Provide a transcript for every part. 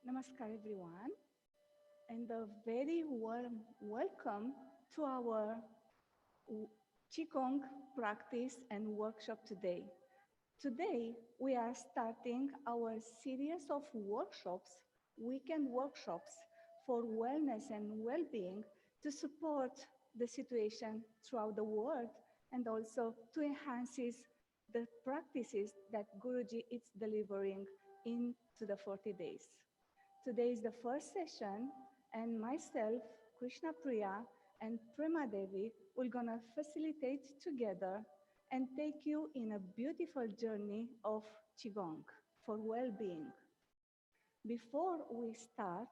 Namaskar, everyone, and a very warm welcome to our Qigong practice and workshop today. Today, we are starting our series of workshops, weekend workshops for wellness and well-being to support the situation throughout the world and also to enhance the practices that Guruji is delivering into the 40 days. Today is the first session, and myself, Krishna Priya, and Prema Devi will gonna facilitate together and take you in a beautiful journey of Qigong for well-being. Before we start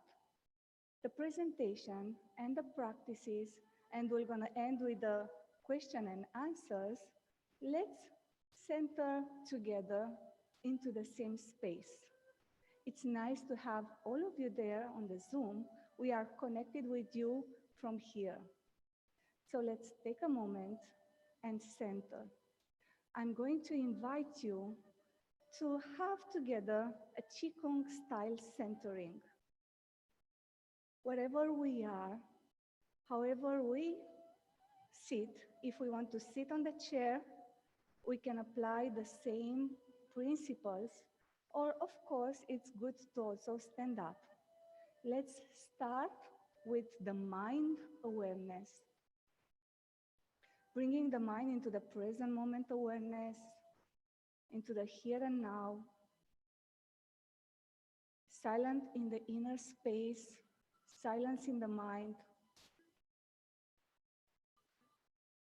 the presentation and the practices, and we're gonna end with the question and answers, let's center together into the same space. It's nice to have all of you there on the Zoom. We are connected with you from here. So let's take a moment and center. I'm going to invite you to have together a Qigong style centering. Wherever we are, however we sit, if we want to sit on the chair, we can apply the same principles, or of course, it's good to also stand up. Let's start with the mind awareness. Bringing the mind into the present moment awareness, into the here and now, silent in the inner space, silence in the mind,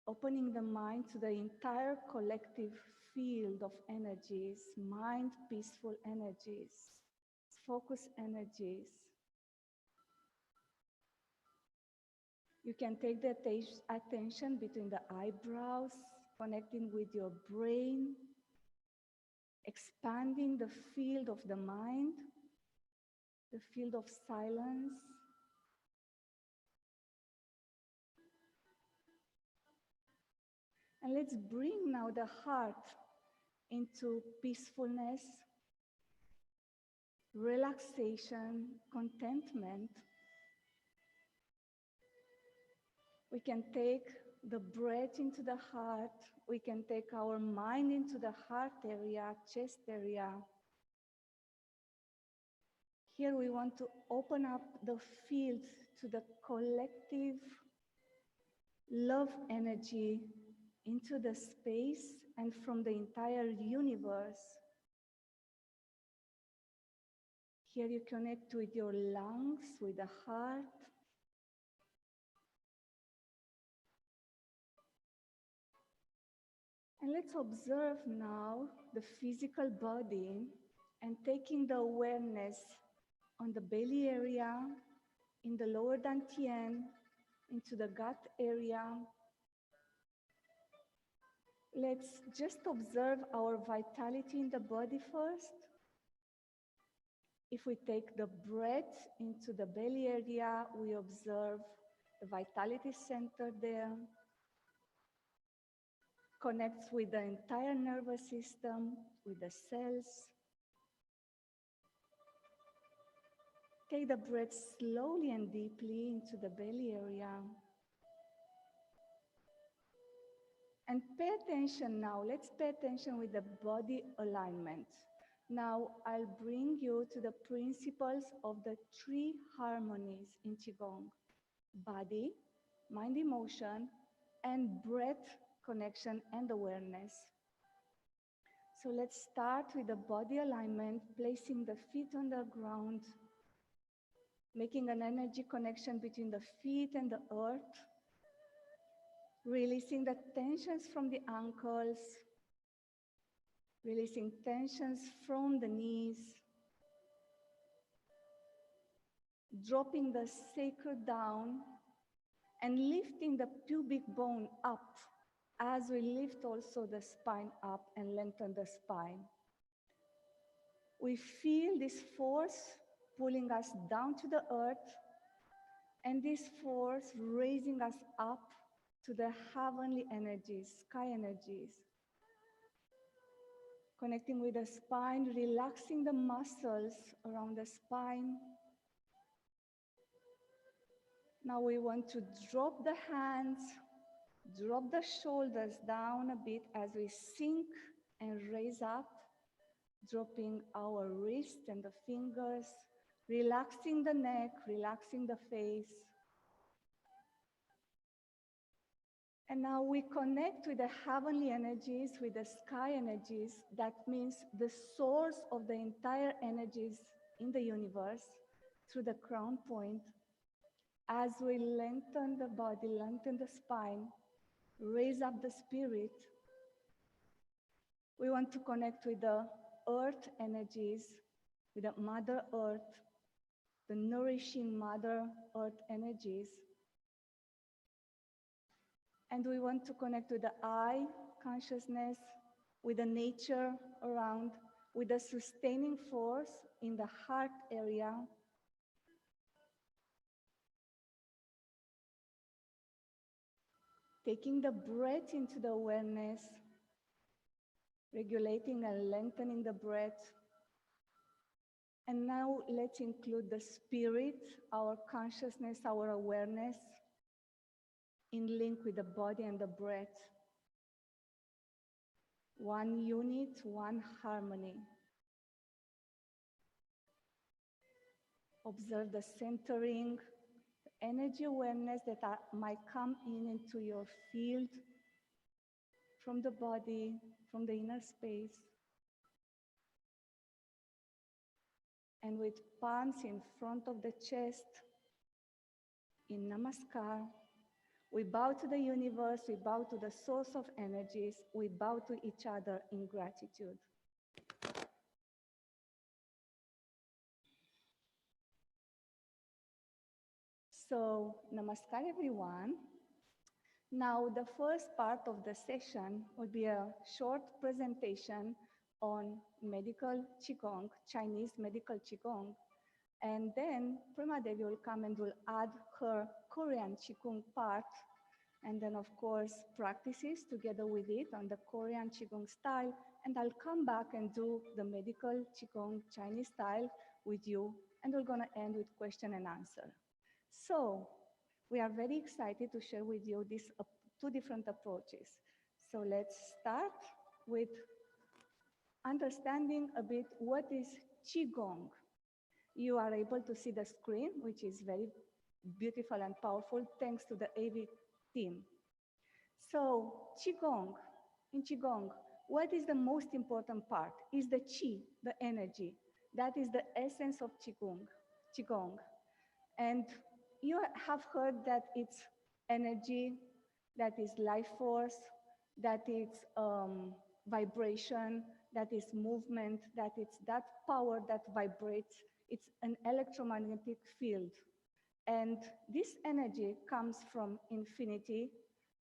opening the mind to the entire collective field of energies, mind peaceful energies, focus energies. You can take the attention between the eyebrows, connecting with your brain, expanding the field of the mind, the field of silence. And let's bring now the heart into peacefulness, relaxation, contentment. We can take the breath into the heart. We can take our mind into the heart area, chest area. Here we want to open up the field to the collective love energy into the space and from the entire universe. Here you connect with your lungs, with the heart. And let's observe now the physical body and taking the awareness on the belly area, in the lower dantian, into the gut area. Let's just observe our vitality in the body first. If we take the breath into the belly area, we observe the vitality center there. Connects with the entire nervous system, with the cells. Take the breath slowly and deeply into the belly area. And pay attention now, let's pay attention with the body alignment. Now I'll bring you to the principles of the 3 harmonies in Qigong: body, mind, emotion, and breath connection and awareness. So let's start with the body alignment, placing the feet on the ground, making an energy connection between the feet and the earth, releasing the tensions from the ankles, releasing tensions from the knees, dropping the sacral down, and lifting the pubic bone up as we lift also the spine up and lengthen the spine. We feel this force pulling us down to the earth, and this force raising us up to the heavenly energies, sky energies. Connecting with the spine, relaxing the muscles around the spine. Now we want to drop the hands, drop the shoulders down a bit as we sink and raise up, dropping our wrists and the fingers, relaxing the neck, relaxing the face. And now we connect with the heavenly energies, with the sky energies. That means the source of the entire energies in the universe through the crown point. As we lengthen the body, lengthen the spine, raise up the spirit, we want to connect with the earth energies, with the Mother Earth, the nourishing Mother Earth energies. And we want to connect with the I consciousness, with the nature around, with the sustaining force in the heart area. Taking the breath into the awareness, regulating and lengthening the breath. And now let's include the spirit, our consciousness, our awareness, in link with the body and the breath. One unit, one harmony. Observe the centering, the energy awareness that might come into your field from the body, from the inner space. And with palms in front of the chest, in Namaskar, we bow to the universe, we bow to the source of energies, we bow to each other in gratitude. So, Namaskar everyone. Now, the first part of the session will be a short presentation on medical Qigong, Chinese medical Qigong. And then Prema Devi will come and will add her Korean Qigong part. And then, of course, practices together with it on the Korean Qigong style. And I'll come back and do the medical Qigong Chinese style with you. And we're going to end with question and answer. So we are very excited to share with you these two different approaches. So let's start with understanding a bit what is Qigong. You are able to see the screen, which is very beautiful and powerful, thanks to the AV team. So Qigong, in Qigong, what is the most important part? Is the Qi, the energy. That is the essence of Qigong. And you have heard that it's energy, that is life force, that it's vibration, that is movement, that it's that power that vibrates. It's an electromagnetic field. And this energy comes from infinity,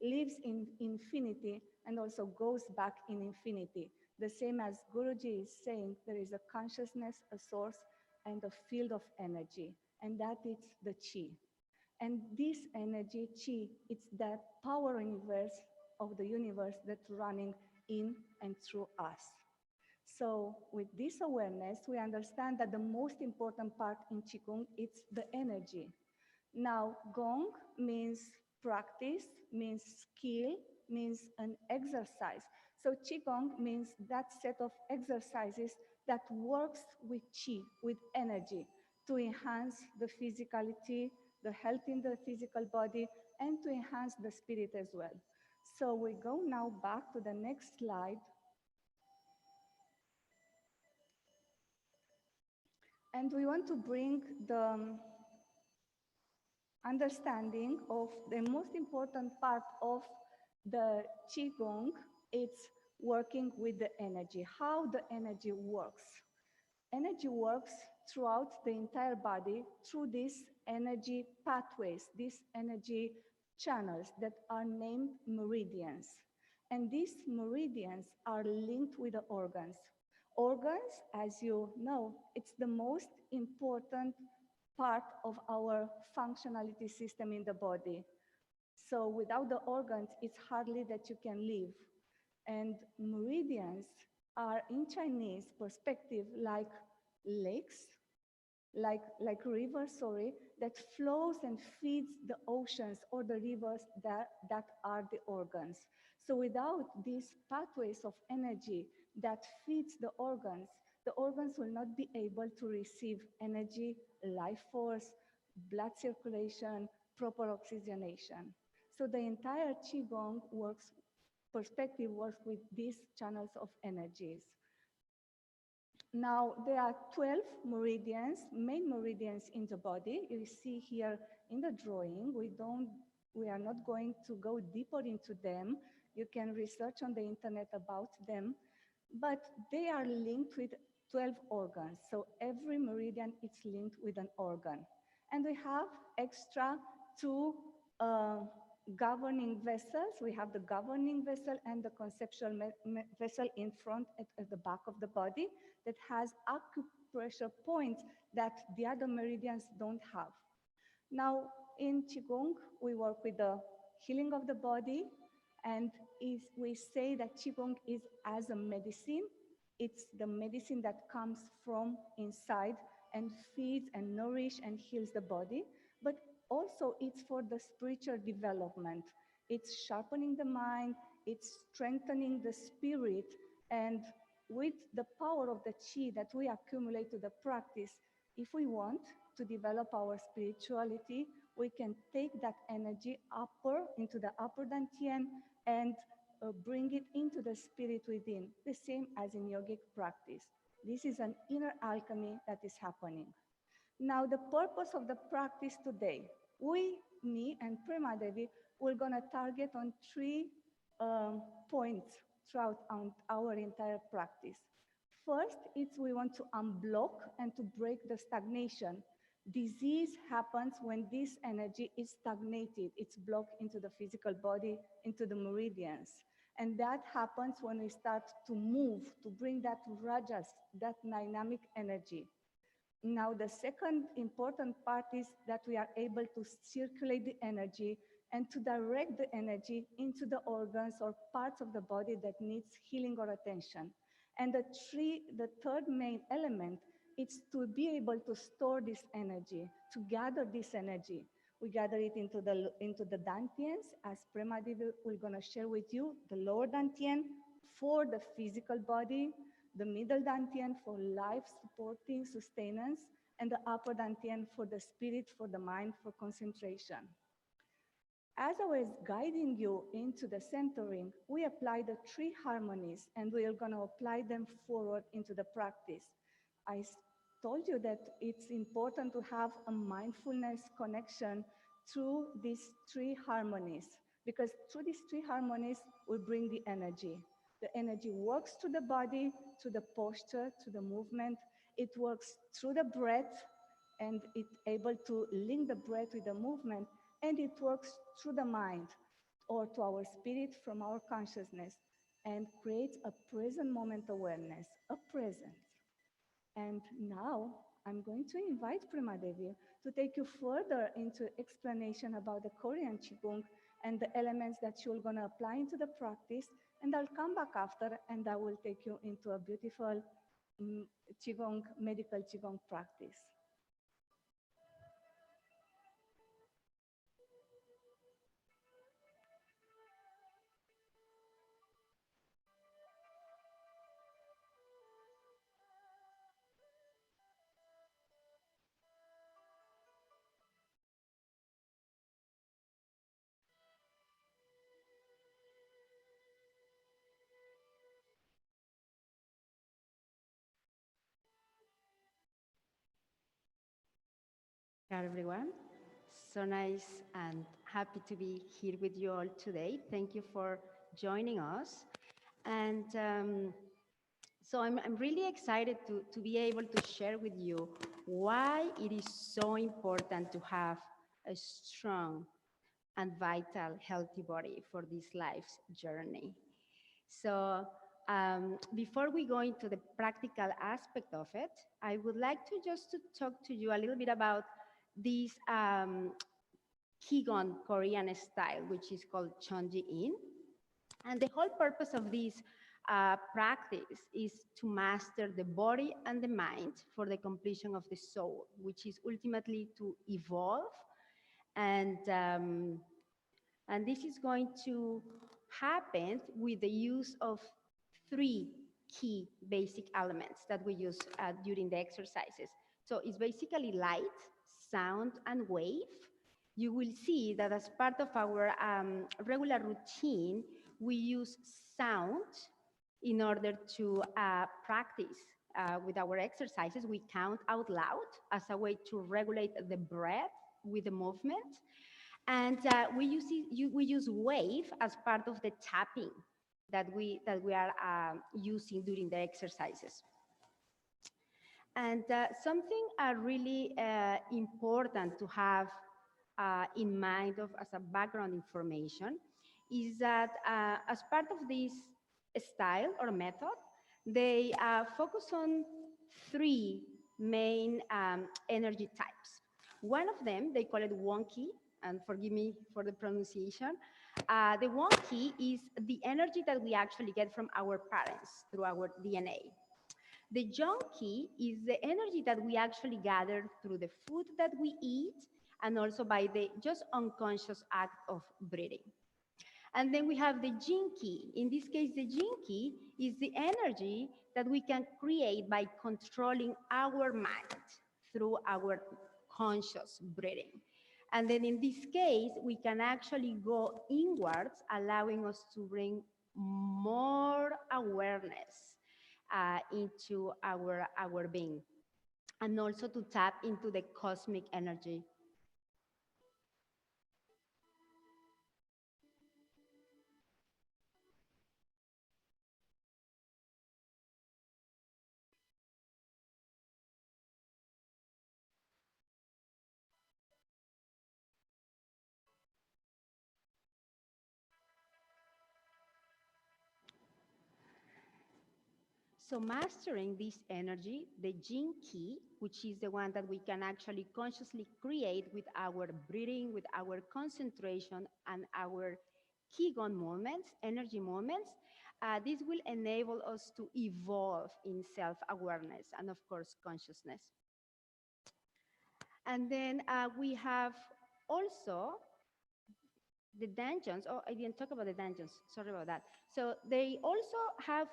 lives in infinity, and also goes back in infinity. The same as Guruji is saying, there is a consciousness, a source, and a field of energy, and that is the Qi. And this energy, Qi, it's that power universe of the universe that's running in and through us. So with this awareness, we understand that the most important part in Qigong is the energy. Now, Gong means practice, means skill, means an exercise. So Qigong means that set of exercises that works with Qi, with energy, to enhance the physicality, the health in the physical body, and to enhance the spirit as well. So we go now back to the next slide. And we want to bring the understanding of the most important part of the Qigong. It's working with the energy, how the energy works. Energy works throughout the entire body through these energy pathways, these energy channels that are named meridians. And these meridians are linked with the organs. Organs, as you know, it's the most important part of our functionality system in the body. So without the organs, it's hardly that you can live. And meridians are in Chinese perspective like lakes, like rivers, sorry, that flows and feeds the oceans or the rivers that are the organs. So without these pathways of energy that feeds the organs will not be able to receive energy, life force, blood circulation, proper oxygenation. So the entire Qigong perspective works with these channels of energies. Now, there are 12 meridians, main meridians in the body. You see here in the drawing, we are not going to go deeper into them. You can research on the internet about them, but they are linked with 12 organs. So every meridian is linked with an organ. And we have extra two governing vessels. We have the governing vessel and the conceptual vessel in front at the back of the body that has acupressure points that the other meridians don't have. Now, in Qigong, we work with the healing of the body, and we say that Qigong is as a medicine. It's the medicine that comes from inside and feeds and nourishes and heals the body, but also it's for the spiritual development. It's sharpening the mind, it's strengthening the spirit, and with the power of the qi that we accumulate to the practice, if we want to develop our spirituality, we can take that energy into the upper dantian and bring it into the spirit within, the same as in yogic practice. This is an inner alchemy that is happening. Now, the purpose of the practice today, me and Prema Devi, we're gonna target on three points throughout our entire practice. First, we want to unblock and to break the stagnation. Disease happens when this energy is stagnated. It's blocked into the physical body, into the meridians. And that happens when we start to move, to bring that rajas, that dynamic energy. Now, the second important part is that we are able to circulate the energy and to direct the energy into the organs or parts of the body that needs healing or attention. And the third main element is to be able to store this energy, to gather this energy. We gather it into the dantians, as Prema Devi we're gonna share with you, the lower dantian for the physical body, the middle dantian for life supporting sustenance, and the upper dantian for the spirit, for the mind, for concentration. As I was guiding you into the centering, we apply the three harmonies and we are going to apply them forward into the practice. I told you that it's important to have a mindfulness connection through these three harmonies, because through these three harmonies, we bring the energy. The energy works through the body, through the posture, through the movement. It works through the breath, and it's able to link the breath with the movement, and it works through the mind or to our spirit from our consciousness, and creates a present moment awareness, a presence. And now I'm going to invite Prema Devi to take you further into explanation about the Korean Qigong and the elements that you're going to apply into the practice. And I'll come back after and I will take you into a beautiful Qigong, medical Qigong practice. Hello, everyone. So nice and happy to be here with you all today. Thank you for joining us. And so I'm really excited to be able to share with you why it is so important to have a strong and vital, healthy body for this life's journey. So before we go into the practical aspect of it, I would like to talk to you a little bit about this Qigong Korean style, which is called Chonji In. And the whole purpose of this practice is to master the body and the mind for the completion of the soul, which is ultimately to evolve. And, um, and this is going to happen with the use of three key basic elements that we use during the exercises. So it's basically light, sound, and wave. You will see that as part of our regular routine, we use sound in order to practice with our exercises. We count out loud as a way to regulate the breath with the movement. And we use wave as part of the tapping that we are using during the exercises. And something really important to have in mind of as a background information is that as part of this style or method, they focus on three main energy types. One of them, they call it wonky, and forgive me for the pronunciation. The wonky is the energy that we actually get from our parents through our DNA. The junkie is the energy that we actually gather through the food that we eat and also by the just unconscious act of breathing. And then we have the jinky. In this case, the jinky is the energy that we can create by controlling our mind through our conscious breathing. And then in this case, we can actually go inwards, allowing us to bring more awareness into our being, and also to tap into the cosmic energy. So mastering this energy, the Jin Qi, which is the one that we can actually consciously create with our breathing, with our concentration, and our Qigong moments, energy moments, this will enable us to evolve in self-awareness and, of course, consciousness. And then we have also the dungeons. Oh, I didn't talk about the dungeons. Sorry about that. So they also have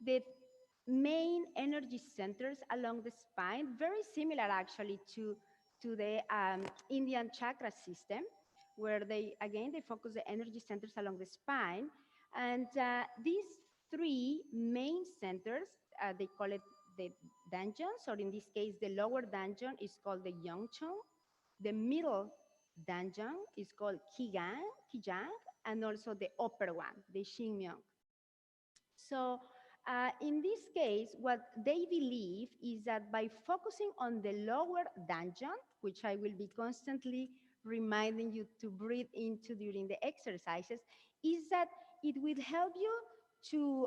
the main energy centers along the spine, very similar actually to the Indian chakra system, where they focus the energy centers along the spine. And these three main centers, they call it the dungeons, or in this case, the lower dungeon is called the Yongchong. The middle dungeon is called Qigong, and also the upper one, the Xingmyong. So in this case, what they believe is that by focusing on the lower dungeon, which I will be constantly reminding you to breathe into during the exercises, is that it will help you to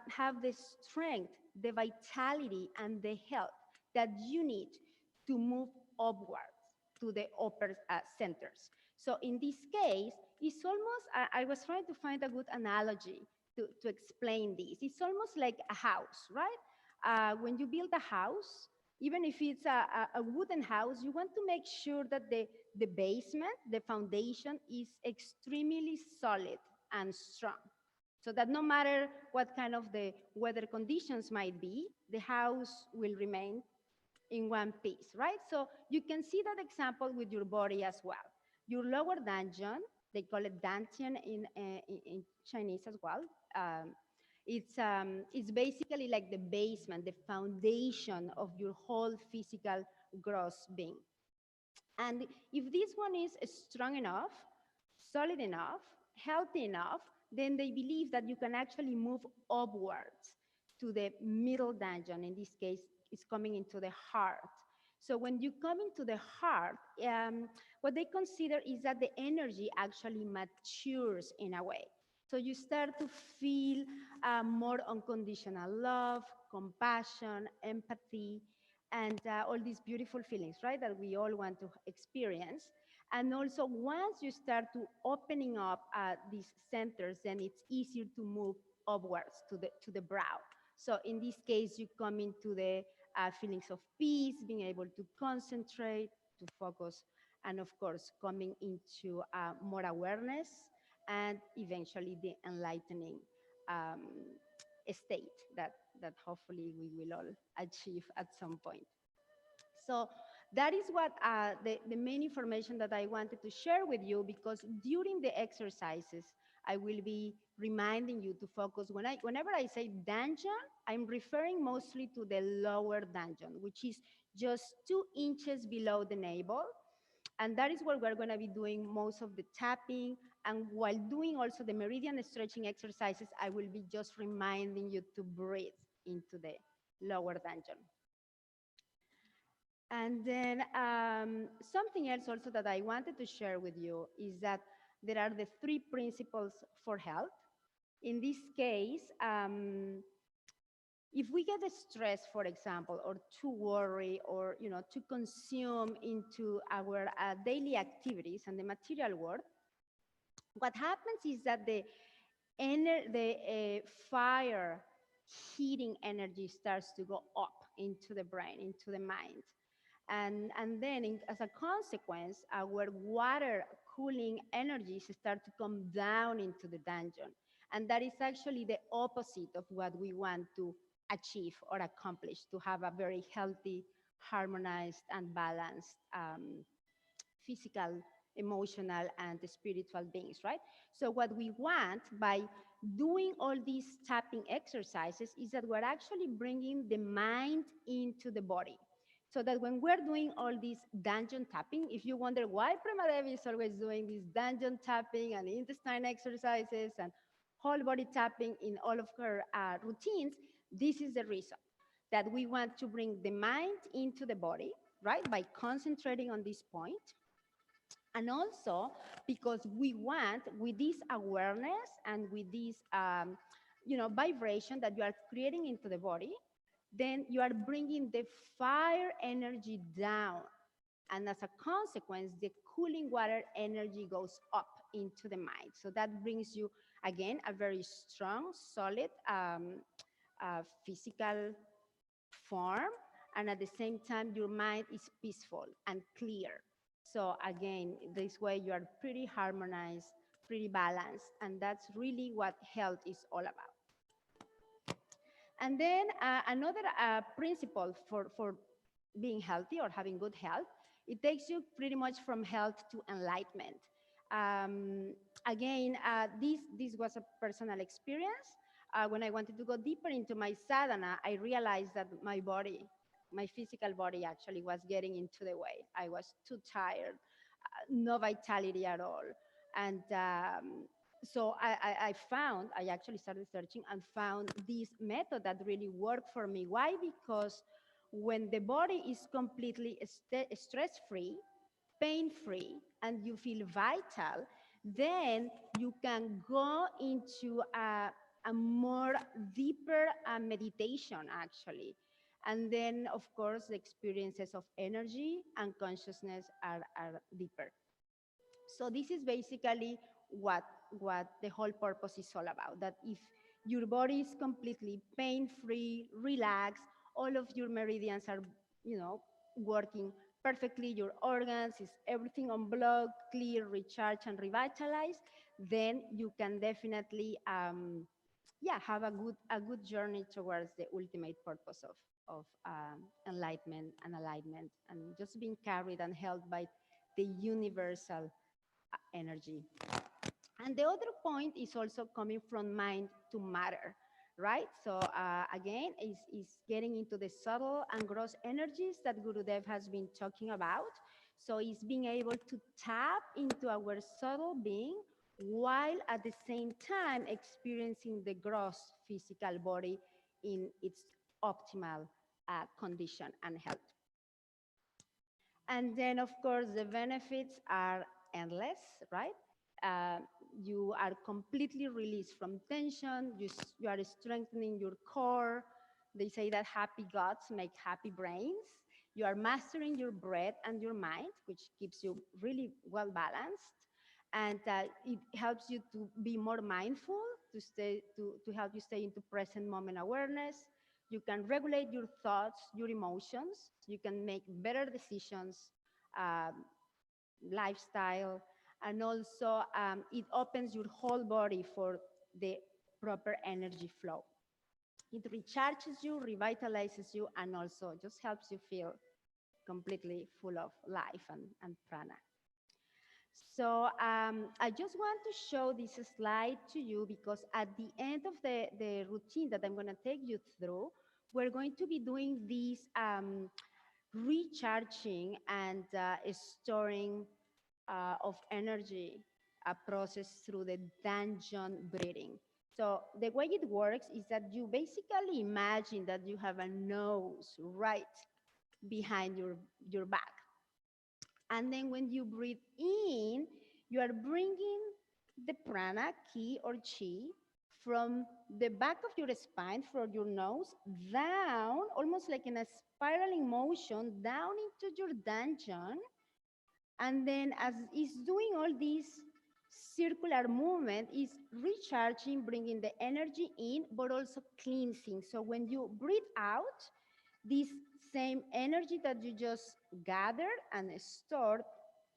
have the strength, the vitality, and the health that you need to move upwards to the upper centers. So in this case, it's almost, I was trying to find a good analogy to explain this. It's almost like a house, right? When you build a house, even if it's a wooden house, you want to make sure that the basement, the foundation is extremely solid and strong. So that no matter what kind of the weather conditions might be, the house will remain in one piece, right? So you can see that example with your body as well. Your lower dungeon, they call it dantian in Chinese as well. It's basically like the basement, the foundation of your whole physical gross being. And if this one is strong enough, solid enough, healthy enough, then they believe that you can actually move upwards to the middle dungeon. In this case, it's coming into the heart. So when you come into the heart, what they consider is that the energy actually matures in a way. So you start to feel more unconditional love, compassion, empathy, and all these beautiful feelings, right, that we all want to experience. And also, once you start to opening up these centers, then it's easier to move upwards to the brow. So in this case, you come into the feelings of peace, being able to concentrate, to focus, and of course, coming into more awareness and eventually the enlightening um, state that hopefully we will all achieve at some point. So that is what the main information that I wanted to share with you, because during the exercises, I will be reminding you to focus. Whenever I say dungeon, I'm referring mostly to the lower dungeon, which is just 2 inches below the navel. And that is where we're going to be doing most of the tapping. And while doing also the meridian stretching exercises, I will be just reminding you to breathe into the lower dungeon. And then something else also that I wanted to share with you is that there are the 3 principles for health. In this case, if we get stressed, for example, or to worry, or to consume into our daily activities and the material world, what happens is that the fire heating energy starts to go up into the brain, into the mind. And then as a consequence, our water cooling energies start to come down into the dungeon. And that is actually the opposite of what we want to achieve or accomplish, to have a very healthy, harmonized, and balanced physical, emotional, and spiritual beings, right? So what we want by doing all these tapping exercises is that we're actually bringing the mind into the body. So that when we're doing all this dungeon tapping, if you wonder why Prima Devi is always doing this dungeon tapping and intestine exercises and whole body tapping in all of her routines, this is the reason, that we want to bring the mind into the body, right, by concentrating on this point. And also because we want, with this awareness and with this vibration that you are creating into the body, then you are bringing the fire energy down. And as a consequence, the cooling water energy goes up into the mind. So that brings you, again, a very strong, solid physical form. And at the same time, your mind is peaceful and clear. So again, this way you are pretty harmonized, pretty balanced. And that's really what health is all about. And then another principle for being healthy or having good health, it takes you pretty much from health to enlightenment. Again, this was a personal experience. When I wanted to go deeper into my sadhana, I realized that my body, my physical body actually was getting into the way. I was too tired, no vitality at all. And so I actually started searching and found this method that really worked for me. Why? Because when the body is completely stress-free, pain-free, and you feel vital, then you can go into a more deeper meditation, actually. And then, of course, the experiences of energy and consciousness are deeper. So this is basically what the whole purpose is all about, that if your body is completely pain-free, relaxed, all of your meridians are, working perfectly, your organs, is everything unblocked, clear, recharged, and revitalized, then you can definitely, have a good journey towards the ultimate purpose of enlightenment and alignment, and just being carried and held by the universal energy. And the other point is also coming from mind to matter, right? So again, is getting into the subtle and gross energies that Gurudev has been talking about. So it's being able to tap into our subtle being while at the same time experiencing the gross physical body in its optimal condition and health. And then, of course, the benefits are endless, right? Uh, you are completely released from tension. You are strengthening your core. They say that happy guts make happy brains. You are mastering your breath and your mind, which keeps you really well balanced. And it helps you to be more mindful, to help you stay into present moment awareness. You can regulate your thoughts, your emotions. You can make better decisions, um, lifestyle, and also it opens your whole body for the proper energy flow. It recharges you, revitalizes you, and also just helps you feel completely full of life and prana. So I just want to show this slide to you because at the end of the routine that I'm going to take you through, we're going to be doing this recharging and storing of energy process through the dungeon breathing. So the way it works is that you basically imagine that you have a nose right behind your back. And then when you breathe in, you are bringing the prana, ki or chi, from the back of your spine, from your nose, down, almost like in a spiraling motion, down into your dungeon. And then as it's doing all this circular movement, is recharging, bringing the energy in, but also cleansing. So when you breathe out, this same energy that you just gathered and stored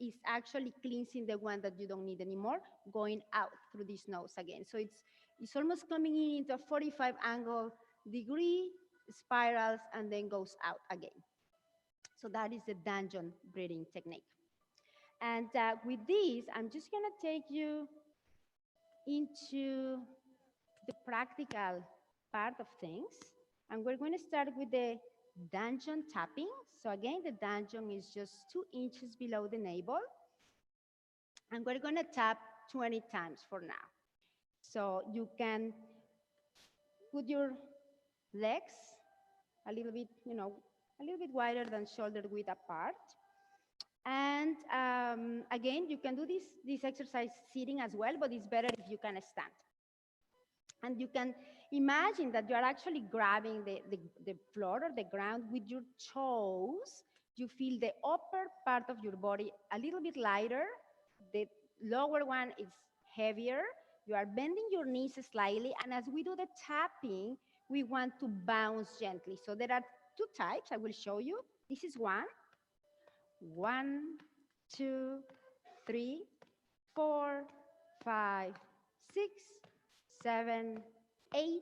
is actually cleansing the one that you don't need anymore, going out through this nose again. So it's almost coming in into a 45 angle degree, spirals, and then goes out again. So that is the dungeon breathing technique. And with this, I'm just gonna take you into the practical part of things. And we're going to start with the dungeon tapping. So again, the dungeon is just 2 inches below the navel. And we're going to tap 20 times for now. So you can put your legs a little bit, a little bit wider than shoulder width apart. And again, you can do this exercise sitting as well, but it's better if you can stand. And you can imagine that you are actually grabbing the floor or the ground with your toes. You feel the upper part of your body a little bit lighter. The lower one is heavier. You are bending your knees slightly. And as we do the tapping, we want to bounce gently. So there are 2 types I will show you. This is one. 1, 2, 3, 4, 5, 6, 7, 8,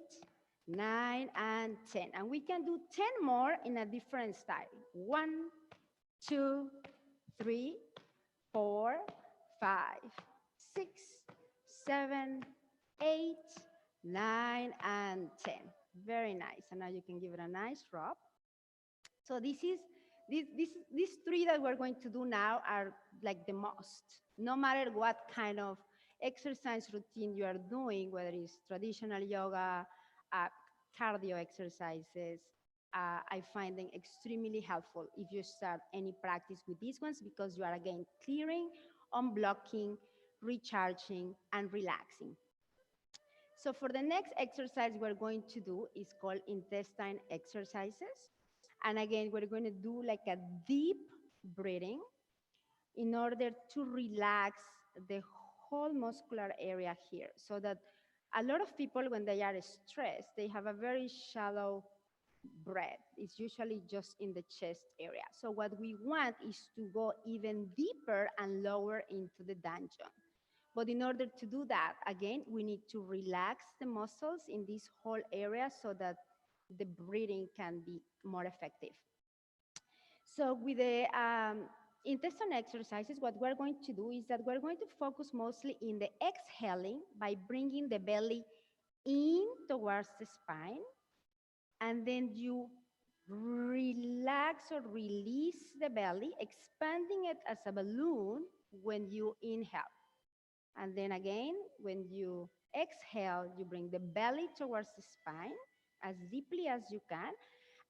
9, and 10. And we can do 10 more in a different style. 1, 2, 3, 4, 5, 6, 7, 8, 9, and 10. Very nice. And now you can give it a nice rub. So these 3 that we're going to do now are like the most. No matter what kind of exercise routine you are doing, whether it's traditional yoga, cardio exercises, I find them extremely helpful if you start any practice with these ones because you are again clearing, unblocking, recharging, and relaxing. So for the next exercise we're going to do is called intestine exercises. And again, we're going to do like a deep breathing in order to relax the whole muscular area here so that a lot of people, when they are stressed, they have a very shallow breath. It's usually just in the chest area. So what we want is to go even deeper and lower into the dungeon. But in order to do that, again, we need to relax the muscles in this whole area so that the breathing can be more effective. So with the intestine exercises, what we're going to do is that we're going to focus mostly in the exhaling by bringing the belly in towards the spine. And then you relax or release the belly, expanding it as a balloon when you inhale. And then again, when you exhale, you bring the belly towards the spine as deeply as you can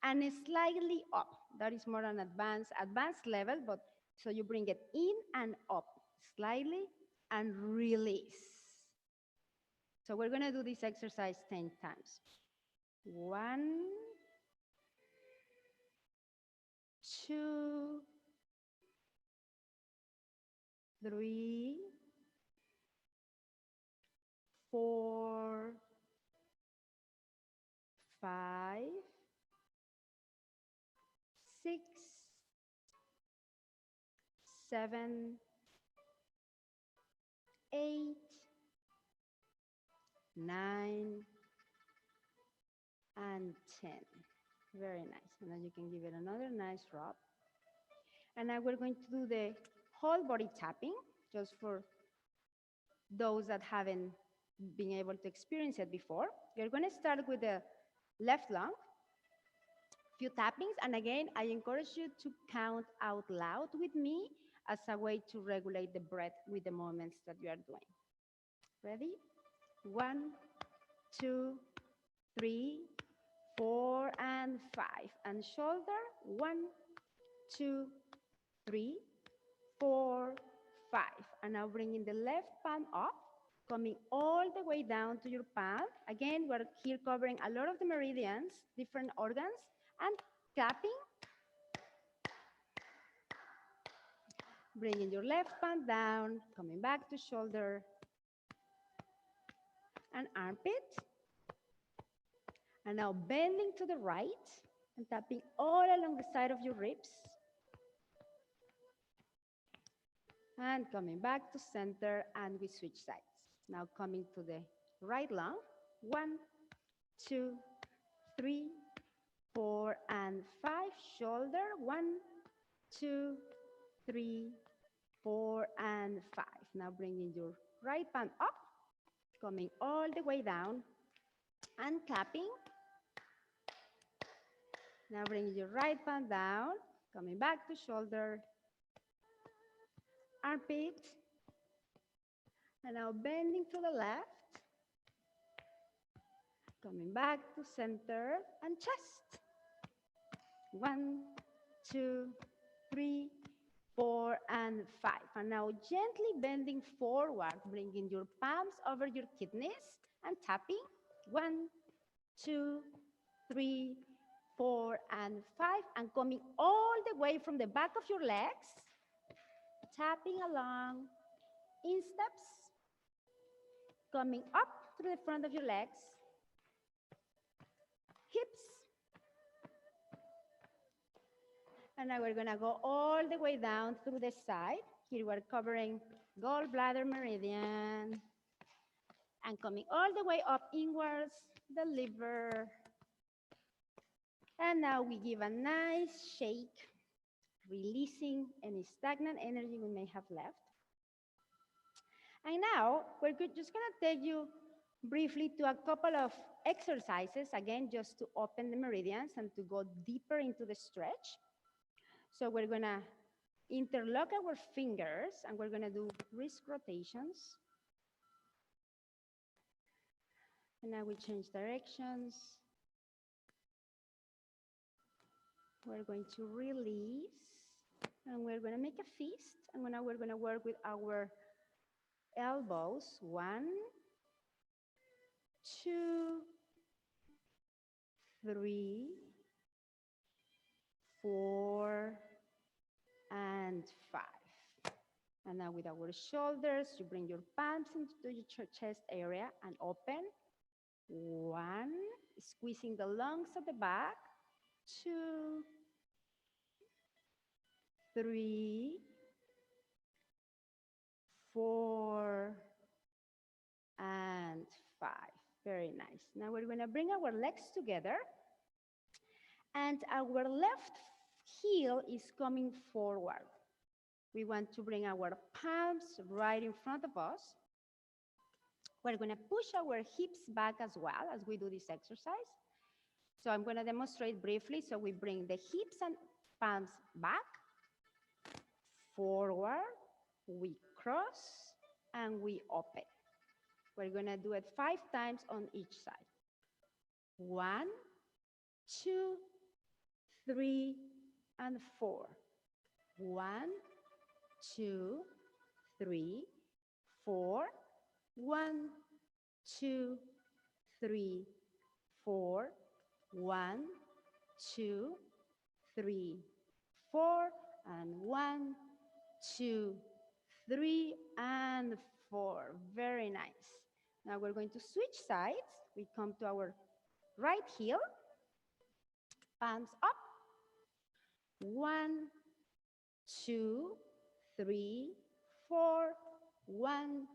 and slightly up. That is more an advanced level, but so you bring it in and up slightly and release. So we're gonna do this exercise 10 times. 1, 2, 3, 4, 6, 7, 8, 9, and 10. Very nice. And then you can give it another nice rub. And now we're going to do the whole body tapping, just for those that haven't been able to experience it before. We're going to start with the left lung, few tappings. And again, I encourage you to count out loud with me as a way to regulate the breath with the movements that you are doing. Ready? 1, 2, 3, 4, and 5. And shoulder, 1, 2, 3, 4, 5. And now bringing the left palm up, coming all the way down to your palm. Again, we're here covering a lot of the meridians, different organs, and clapping. Bringing your left palm down, coming back to shoulder and armpit. And now bending to the right and tapping all along the side of your ribs. And coming back to center, and we switch sides. Now coming to the right lung. 1, 2, 3, 4, and 5. Shoulder, 1, 2, 3, 4, and 5. Now bringing your right palm up, coming all the way down, and clapping. Now bringing your right palm down, coming back to shoulder, armpit, and now bending to the left, coming back to center and chest. 1, 2, 3, 4, and 5. And now gently bending forward, bringing your palms over your kidneys and tapping. 1, 2, 3, 4, and 5. And coming all the way from the back of your legs, tapping along in steps, coming up through the front of your legs, hips. And now we're gonna go all the way down through the side. Here we're covering gallbladder meridian and coming all the way up inwards, the liver. And now we give a nice shake, releasing any stagnant energy we may have left. And now we're just gonna take you briefly to a couple of exercises, again, just to open the meridians and to go deeper into the stretch. So we're gonna interlock our fingers and we're gonna do wrist rotations. And now we change directions. We're going to release and we're gonna make a fist. And now we're gonna work with our elbows. 1, 2, 3, 4, and 5. And now with our shoulders, you bring your palms into your chest area and open. 1, squeezing the lungs at the back. 2, 3, 4, and 5. Very nice. Now we're going to bring our legs together and our left heel is coming forward. We want to bring our palms right in front of us. We're going to push our hips back as well as we do this exercise. So I'm going to demonstrate briefly. So we bring the hips and palms back, forward, we cross, and we open. We're going to do it 5 times on each side. 1, 2, 3, and 4. 1, 2, 3, 4. 1, 2, 3, 4. 1, 2, 3, 4. And 1, 2, 3, and 4. Very nice. Now we're going to switch sides. We come to our right heel, palms up, 1, 2, 3, 4. 1,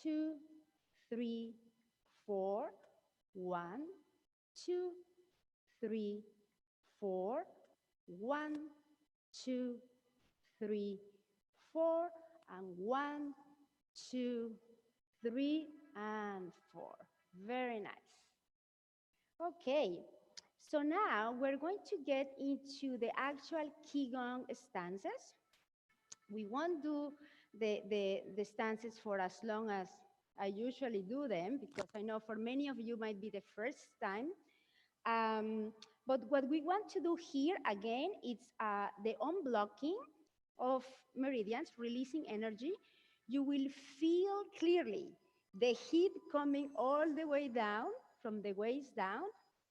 2, 3, 4. 1, 2, 3, 4. 1, 2, 3, 4. And 1, 2, 3, and 4. Very nice. Okay, so now we're going to get into the actual Qigong stances. We won't do the stances for as long as I usually do them, because I know for many of you might be the first time. But what we want to do here, again, it's the unblocking of meridians, releasing energy. You will feel clearly the heat coming all the way down, from the waist down,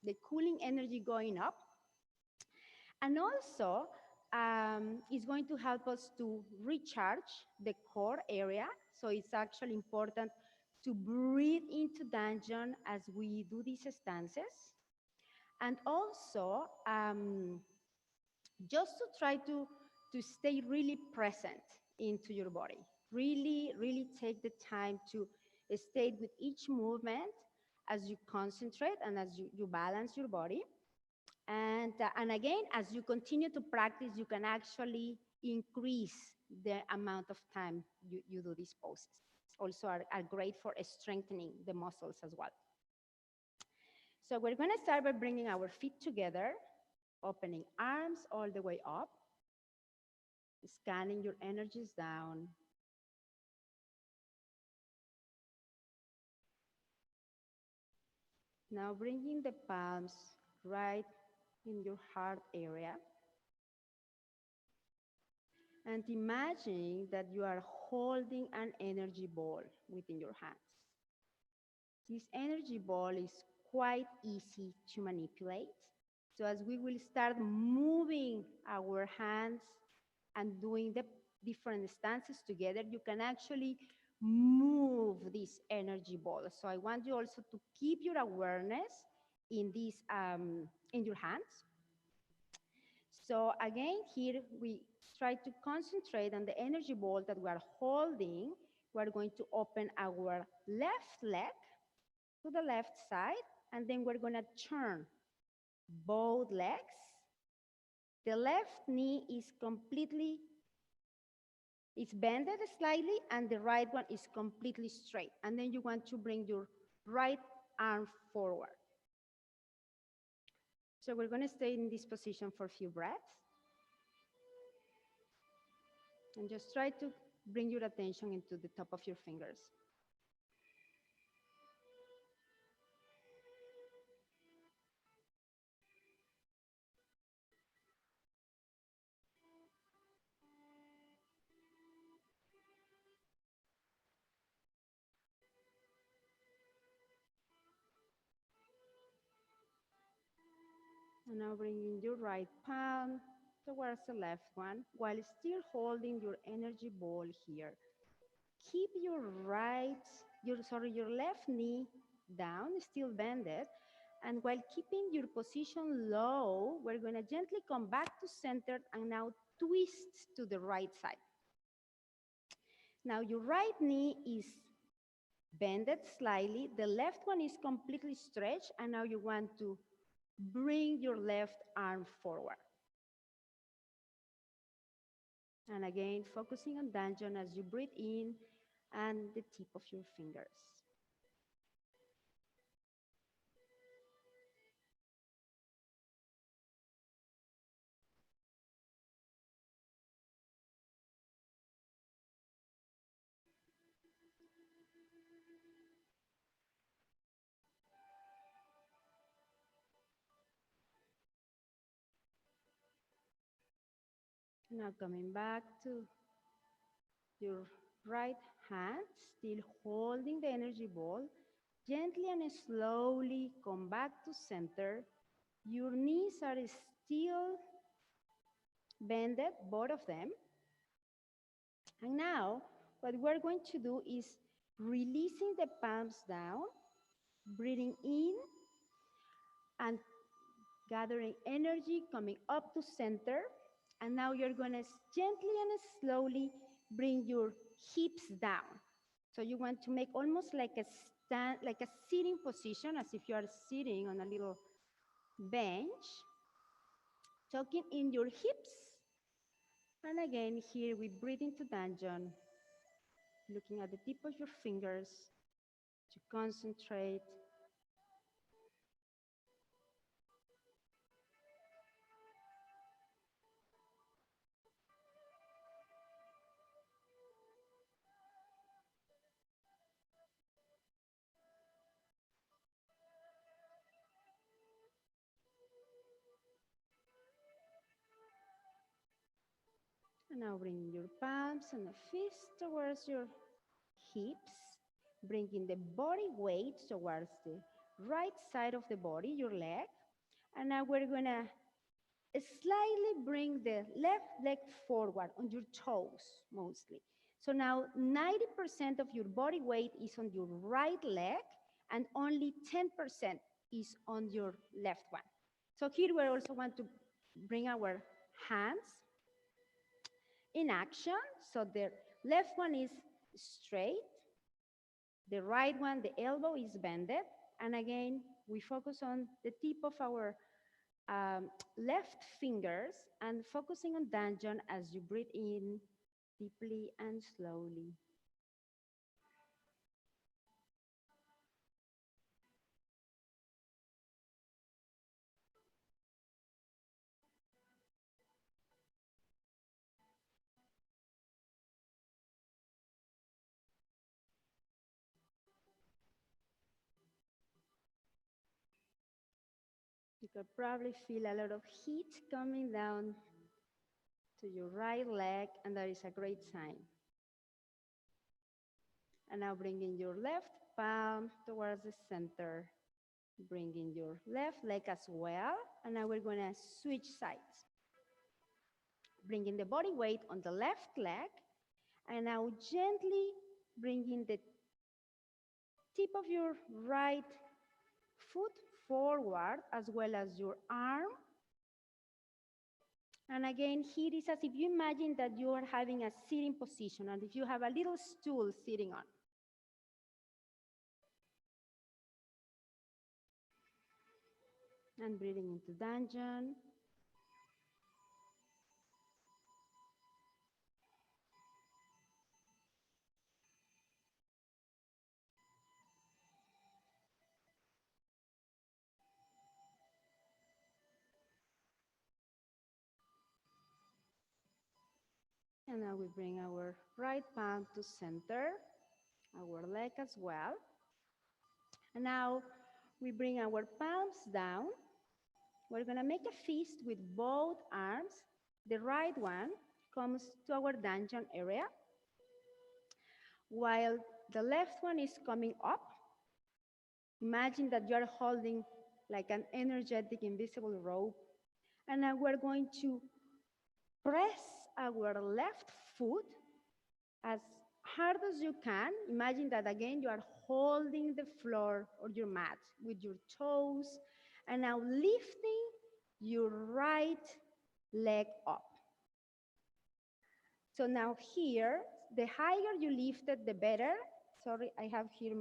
the cooling energy going up. And also, it's going to help us to recharge the core area. So it's actually important to breathe into Danjon as we do these stances. And also, just to try to stay really present into your body. Really, really take the time to stay with each movement as you concentrate and as you balance your body. And again, as you continue to practice, you can actually increase the amount of time you do these poses. Also are great for strengthening the muscles as well. So we're going to start by bringing our feet together, opening arms all the way up, scanning your energies down. Now bringing the palms right in your heart area. And imagine that you are holding an energy ball within your hands. This energy ball is quite easy to manipulate. So as we will start moving our hands and doing the different stances together, you can actually move this energy ball. So I want you also to keep your awareness in this, in your hands. So again, here we try to concentrate on the energy ball that we are holding. We're going to open our left leg to the left side, and then we're going to turn both legs. The left knee is completely, it's bended slightly, and the right one is completely straight. And then you want to bring your right arm forward. So we're going to stay in this position for a few breaths. And just try to bring your attention into the top of your fingers. And now bringing your right palm towards the left one, while still holding your energy ball here. Keep your your left knee down, still bended, and while keeping your position low, we're going to gently come back to center and now twist to the right side. Now your right knee is bended slightly, the left one is completely stretched, and now you want to bring your left arm forward. And again, focusing on Danjon as you breathe in and the tip of your fingers. Now coming back to your right hand, still holding the energy ball. Gently and slowly come back to center. Your knees are still bended, both of them. And now, what we're going to do is releasing the palms down, breathing in, and gathering energy, coming up to center. And now you're going to gently and slowly bring your hips down. So you want to make almost like a stand, like a sitting position, as if you are sitting on a little bench, tucking in your hips. And again, here we breathe into Danjan, looking at the tip of your fingers to concentrate. And now bring your palms and the fists towards your hips, bringing the body weight towards the right side of the body, your leg. And now we're gonna slightly bring the left leg forward on your toes mostly. So now 90% of your body weight is on your right leg and only 10% is on your left one. So here we also want to bring our hands in action. So the left one is straight, the right one, the elbow is bended. And again, we focus on the tip of our left fingers and focusing on Danjan as you breathe in deeply and slowly. You could probably feel a lot of heat coming down to your right leg, and that is a great sign. And now bringing your left palm towards the center, bringing your left leg as well. And now we're gonna switch sides. Bringing the body weight on the left leg, and now gently bringing the tip of your right foot forward as well as your arm. And again, here is as if you imagine that you are having a sitting position and if you have a little stool sitting on. And breathing into Danjan. And now we bring our right palm to center, our leg as well. And now we bring our palms down. We're gonna make a fist with both arms. The right one comes to our Danjan area, while the left one is coming up. Imagine that you're holding like an energetic invisible rope. And now we're going to press our left foot as hard as you can. Imagine that again, you are holding the floor or your mat with your toes, and now lifting your right leg up. So now here, the higher you lift it, the better. Sorry, I have here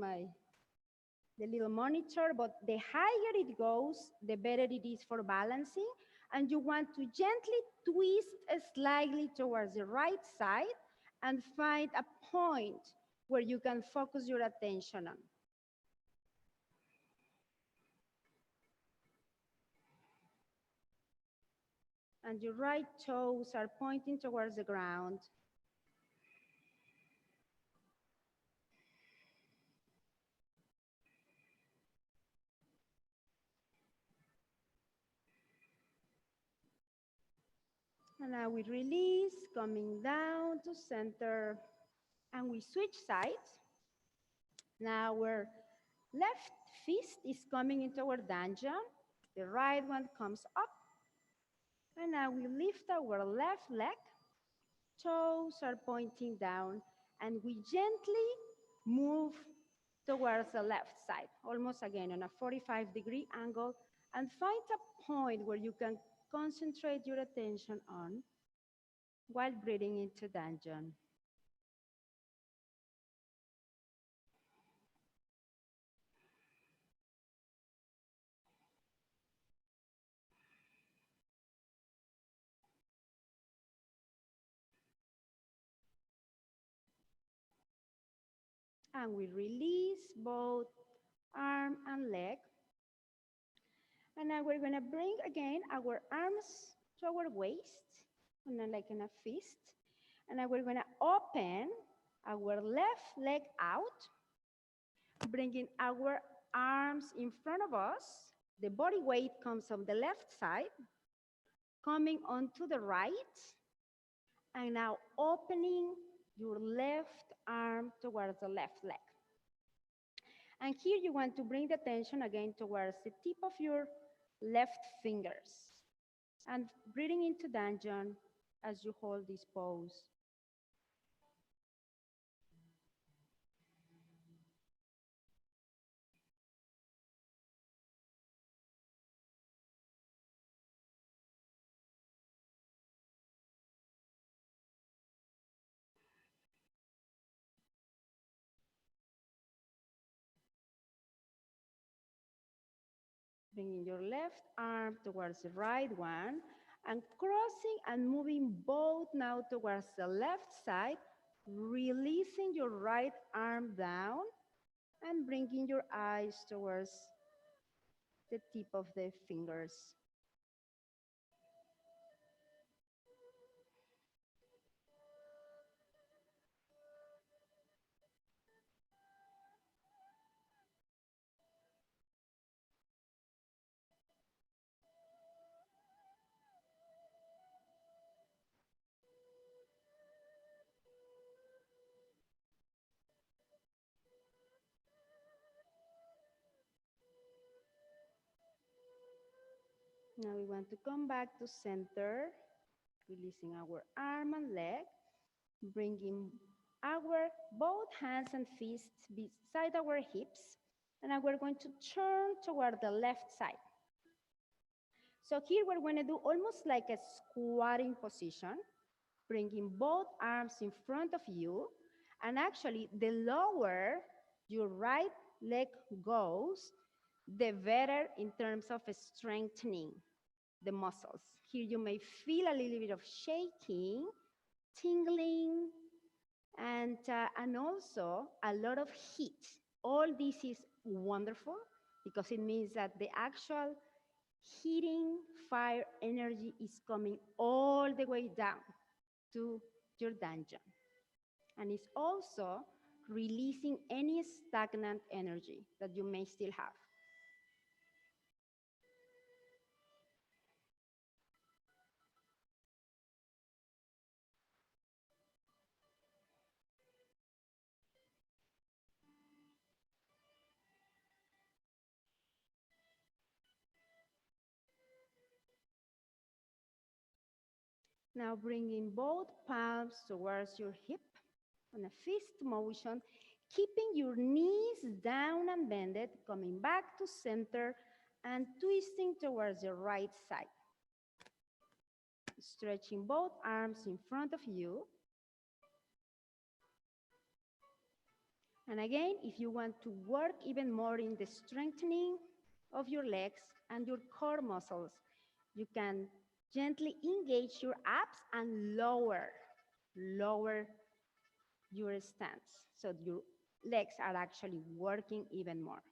the little monitor, but the higher it goes, the better it is for balancing. And you want to gently twist slightly towards the right side and find a point where you can focus your attention on. And your right toes are pointing towards the ground. And now we release, coming down to center, and we switch sides. Now our left fist is coming into our Danjan. The right one comes up. And now we lift our left leg. Toes are pointing down, and we gently move towards the left side, almost again on a 45-degree angle, and find a point where you can concentrate your attention on while breathing into Danjon. And we release both arm and leg. And now we're gonna bring again our arms to our waist, like in a fist. And now we're gonna open our left leg out, bringing our arms in front of us. The body weight comes on the left side, coming onto the right, and now opening your left arm towards the left leg. And here you want to bring the attention again towards the tip of your left fingers. And breathing into Danjon as you hold this pose. Bringing your left arm towards the right one and crossing and moving both now towards the left side, releasing your right arm down and bringing your eyes towards the tip of the fingers. Now we want to come back to center, releasing our arm and leg, bringing our both hands and fists beside our hips, and now we're going to turn toward the left side. So here we're going to do almost like a squatting position, bringing both arms in front of you, and actually the lower your right leg goes, the better in terms of strengthening the muscles. Here you may feel a little bit of shaking, tingling, and also a lot of heat. All this is wonderful because it means that the actual heating fire energy is coming all the way down to your Danjon. And it's also releasing any stagnant energy that you may still have. Now bringing both palms towards your hip on a fist motion, keeping your knees down and bended, coming back to center and twisting towards the right side. Stretching both arms in front of you. And again, if you want to work even more in the strengthening of your legs and your core muscles, you can gently engage your abs and lower your stance. So your legs are actually working even more.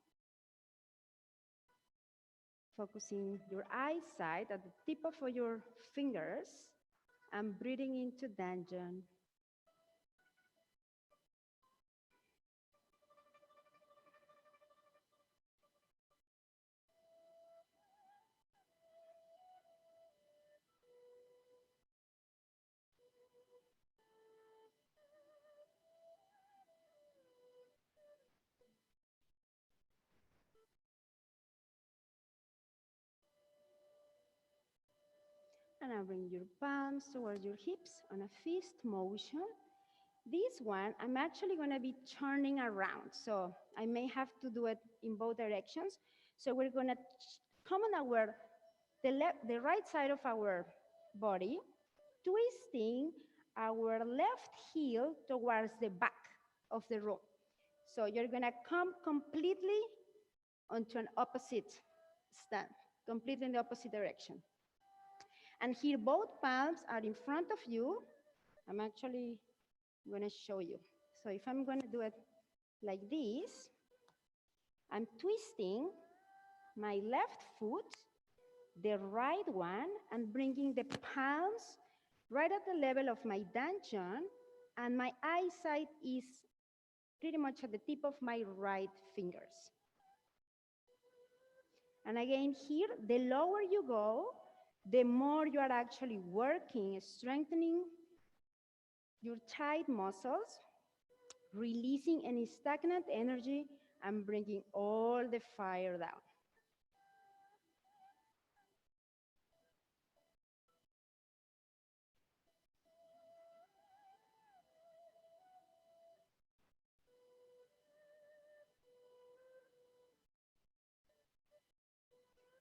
Focusing your eyesight at the tip of your fingers and breathing into Danjon. And now bring your palms towards your hips on a fist motion. This one, I'm actually going to be turning around. So I may have to do it in both directions. So we're going to come on the right side of our body, twisting our left heel towards the back of the room. So you're gonna come completely onto an opposite stand, completely in the opposite direction. And here both palms are in front of you. I'm actually gonna show you. So if I'm gonna do it like this, I'm twisting my left foot, the right one, and bringing the palms right at the level of my dantian, and my eyesight is pretty much at the tip of my right fingers. And again, here, the lower you go, the more you are actually working, strengthening your tight muscles, releasing any stagnant energy, and bringing all the fire down.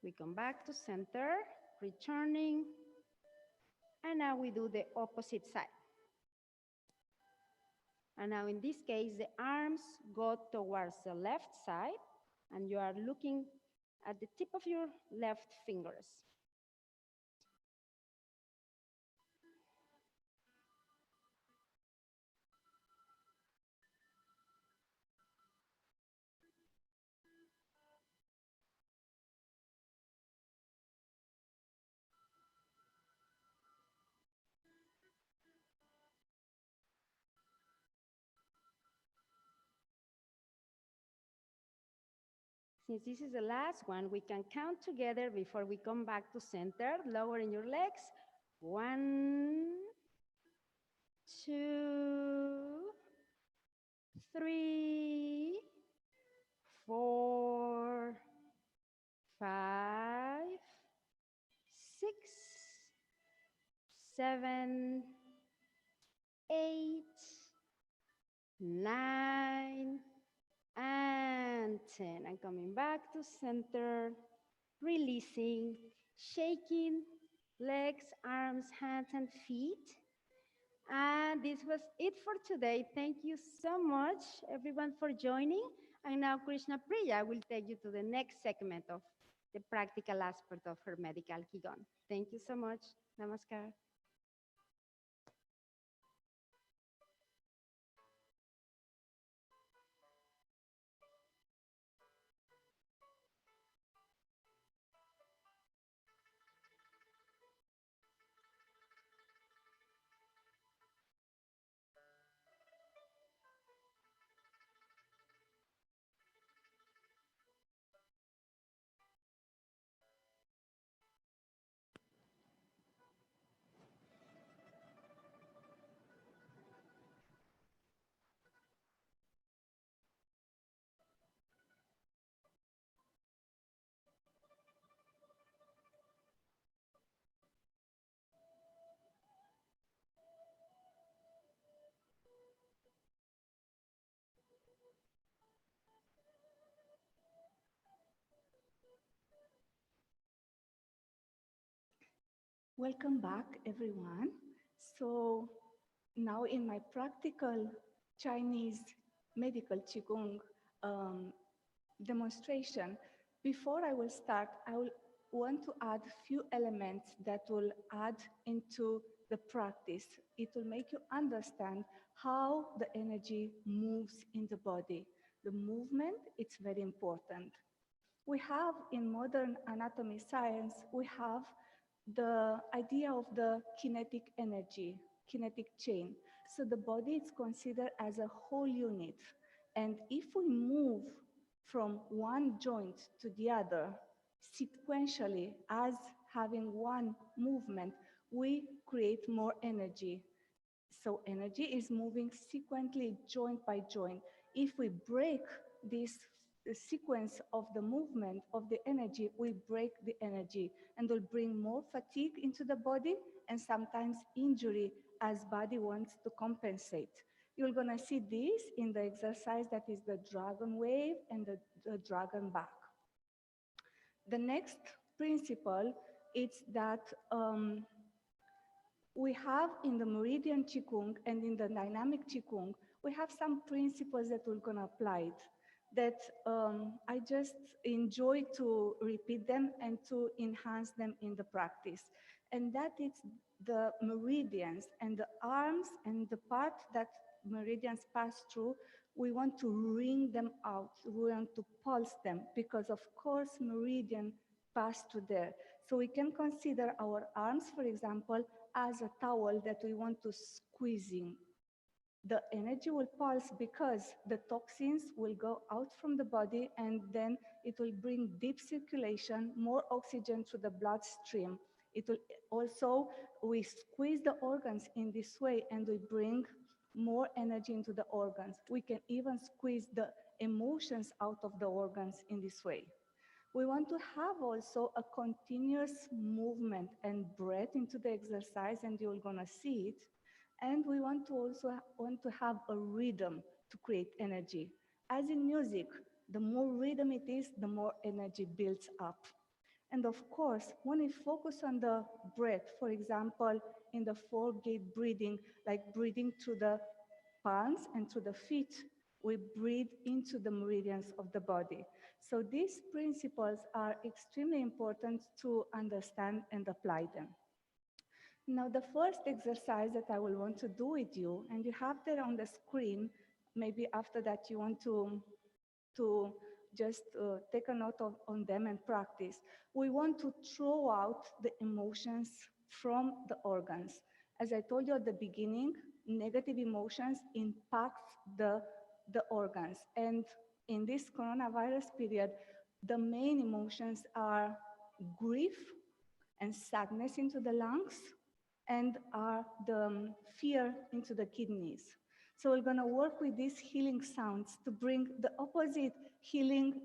We come back to center, returning, and now we do the opposite side. And now in this case, the arms go towards the left side, and you are looking at the tip of your left fingers. Since this is the last one, we can count together before we come back to center, lowering your legs. 1, 2, 3, 4, 5, 6, 7, 8, 9, and 10. And coming back to center, releasing, shaking legs, arms, hands, and feet. And this was it for today. Thank you so much, everyone, for joining. And now Krishna Priya will take you to the next segment of the practical aspect of her medical Qigong. Thank you so much. Namaskar. Welcome back, everyone. So now in my practical Chinese medical Qigong demonstration, before I will start, I will want to add a few elements that will add into the practice. It will make you understand how the energy moves in the body. The movement, it's very important. We have in modern anatomy science, we have the idea of the kinetic energy, kinetic chain. So the body is considered as a whole unit. And if we move from one joint to the other sequentially as having one movement, we create more energy. So energy is moving sequentially joint by joint. If we break this sequence of the movement of the energy, we break the energy and will bring more fatigue into the body and sometimes injury as body wants to compensate. You're gonna see this in the exercise that is the dragon wave and the dragon back. The next principle is that We have in the Meridian Qigong and in the Dynamic Qigong, we have some principles that we're going to apply it, that I just enjoy to repeat them and to enhance them in the practice. And that is the meridians and the arms and the part that meridians pass through. We want to wring them out. We want to pulse them because, of course, meridian pass through there. So we can consider our arms, for example, as a towel that we want to squeeze in. The energy will pulse because the toxins will go out from the body, and then it will bring deep circulation, more oxygen to the bloodstream. It will also, we squeeze the organs in this way and we bring more energy into the organs. We can even squeeze the emotions out of the organs in this way. We want to have also a continuous movement and breath into the exercise, and you're gonna see it. And we want to also have a rhythm to create energy. As in music, the more rhythm it is, the more energy builds up. And of course, when we focus on the breath, for example, in the 4-gate breathing, like breathing through the palms and through the feet, we breathe into the meridians of the body. So these principles are extremely important to understand and apply them. Now, the first exercise that I will want to do with you, and you have there on the screen, maybe after that you want to just take a note on them and practice. We want to throw out the emotions from the organs. As I told you at the beginning, negative emotions impact the organs. And in this coronavirus period, the main emotions are grief and sadness into the lungs, and are the fear into the kidneys. So we're going to work with these healing sounds to bring the opposite healing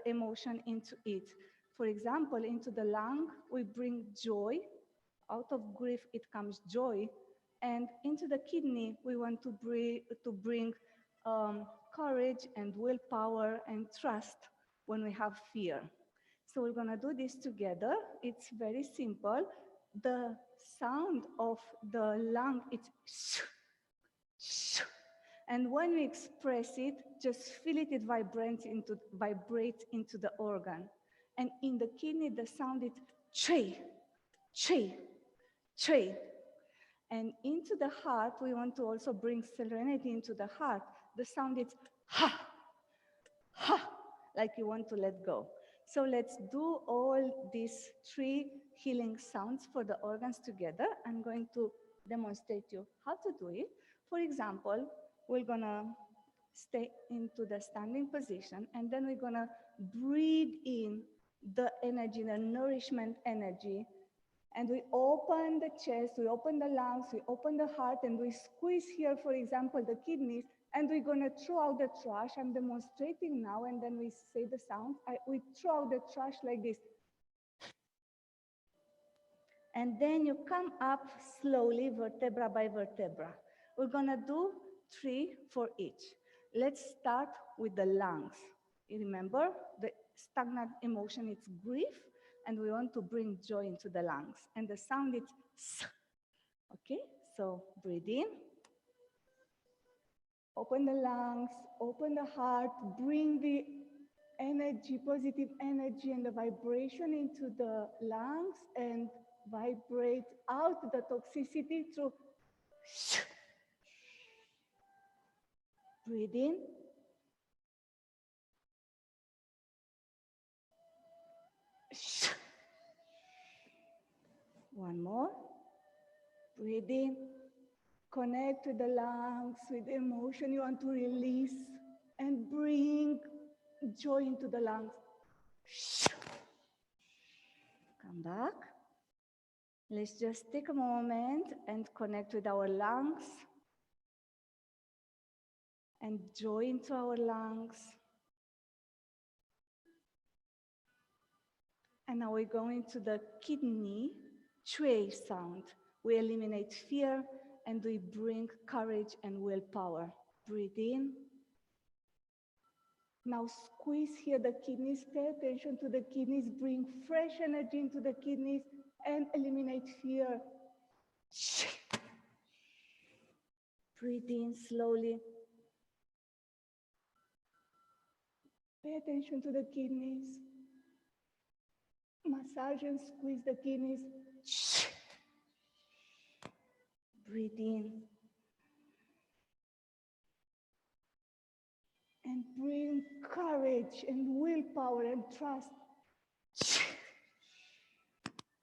emotion into it. For example, into the lung, we bring joy. Out of grief, it comes joy. And into the kidney, we want to bring courage and willpower and trust when we have fear. So we're going to do this together. It's very simple. The sound of the lung, it's sh, sh. And when we express it, just feel it, it vibrates into the organ. And in the kidney, the sound is che, che, che. And into the heart, we want to also bring serenity into the heart. The sound is ha, ha, like you want to let go. So let's do all these 3 healing sounds for the organs together. I'm going to demonstrate you how to do it. For example, we're gonna stay into the standing position, and then we're gonna breathe in the energy, the nourishment energy, and we open the chest, we open the lungs, we open the heart, and we squeeze here, for example, the kidneys, and we're gonna throw out the trash. I'm demonstrating now, and then we say the sound. We throw out the trash like this. And then you come up slowly, vertebra by vertebra. We're gonna do 3 for each. Let's start with the lungs. You remember, the stagnant emotion, it's grief, and we want to bring joy into the lungs. And the sound is s. Okay, so breathe in. Open the lungs, open the heart, bring the energy, positive energy and the vibration into the lungs, and vibrate out the toxicity through. Breathe in. One more. Breathe in. Connect with the lungs, with the emotion you want to release, and bring joy into the lungs. Come back. Let's just take a moment and connect with our lungs and joy into our lungs. And now we're going to the kidney chui sound. We eliminate fear and we bring courage and willpower. Breathe in. Now squeeze here the kidneys, pay attention to the kidneys, bring fresh energy into the kidneys and eliminate fear. Breathe in slowly. Pay attention to the kidneys. Massage and squeeze the kidneys. Breathe in. And bring courage and willpower and trust.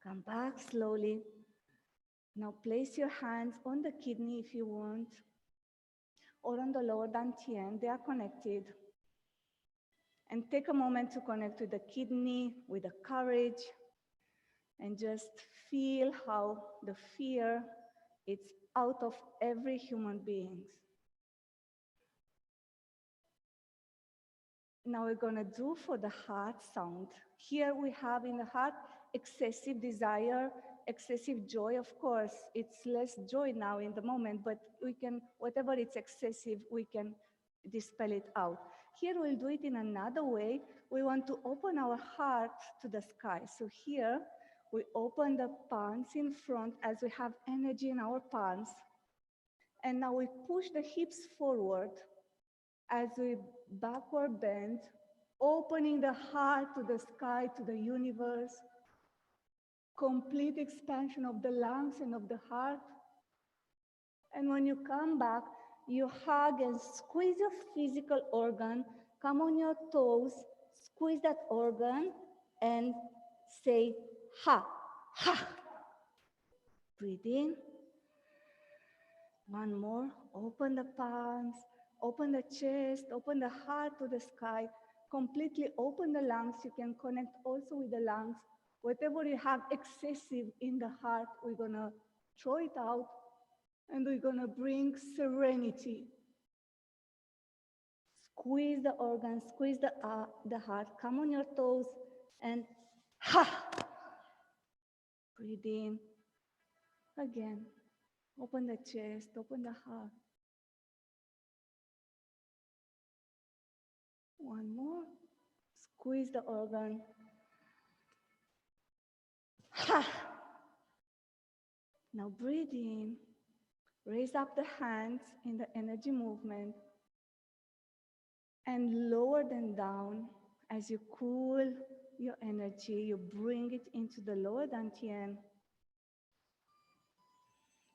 Come back slowly. Now place your hands on the kidney if you want, or on the lower dantian. They are connected. And take a moment to connect with the kidney, with the courage, and just feel how the fear is out of every human being. Now we're going to do for the heart sound. Here we have in the heart excessive desire, excessive joy. Of course, it's less joy now in the moment, but we can, whatever it's excessive, we can dispel it out. Here we'll do it in another way. We want to open our heart to the sky. So here we open the palms in front as we have energy in our palms. And now we push the hips forward as we backward bend, opening the heart to the sky, to the universe. Complete expansion of the lungs and of the heart. And when you come back, you hug and squeeze your physical organ, come on your toes, squeeze that organ, and say, ha, ha. Breathe in. One more. Open the palms, open the chest, open the heart to the sky. Completely open the lungs. You can connect also with the lungs. Whatever you have excessive in the heart, we're going to throw it out, and we're going to bring serenity. Squeeze the organs, squeeze the heart. Come on your toes, and ha! Breathe in. Again, open the chest, open the heart. One more. Squeeze the organ. Ha! Now breathe in. Raise up the hands in the energy movement. And lower them down as you cool your energy. You bring it into the lower dantian.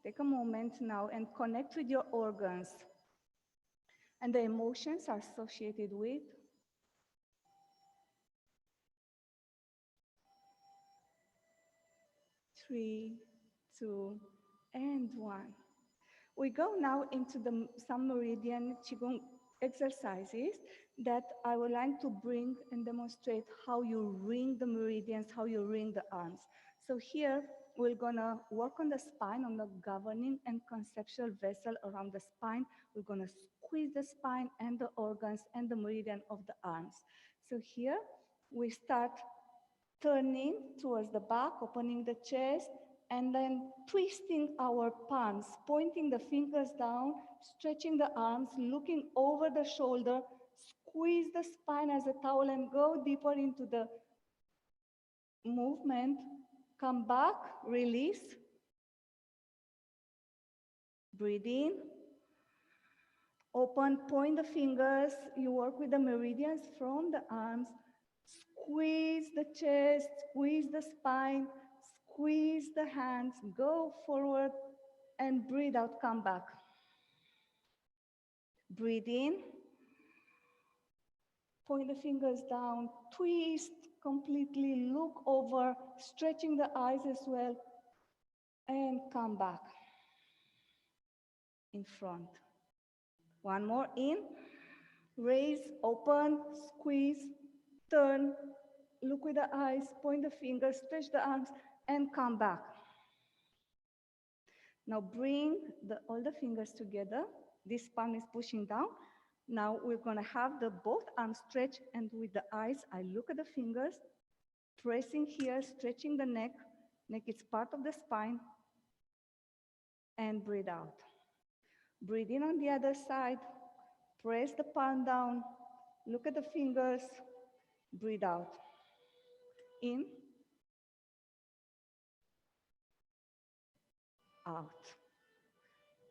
Take a moment now and connect with your organs and the emotions are associated with. Three, two, and one. We go now into some meridian Qigong exercises that I would like to bring and demonstrate how you ring the meridians, how you ring the arms. So here, we're gonna work on the spine, on the governing and conceptual vessel around the spine. We're gonna squeeze the spine and the organs and the meridian of the arms. So here, we start turning towards the back, opening the chest, and then twisting our palms, pointing the fingers down, stretching the arms, looking over the shoulder, squeeze the spine as a towel and go deeper into the movement. Come back, release. Breathe in. Open, point the fingers. You work with the meridians from the arms. Squeeze the chest, squeeze the spine, squeeze the hands, go forward and breathe out, come back. Breathe in, point the fingers down, twist completely, look over, stretching the eyes as well, and come back in front. One more in, raise, open, squeeze, turn, look with the eyes, point the fingers, stretch the arms, and come back. Now bring all the fingers together. This palm is pushing down. Now we're gonna have both arms stretched, and with the eyes, I look at the fingers, pressing here, stretching the neck. Neck is part of the spine. And breathe out. Breathe in on the other side. Press the palm down. Look at the fingers. Breathe out. In. out.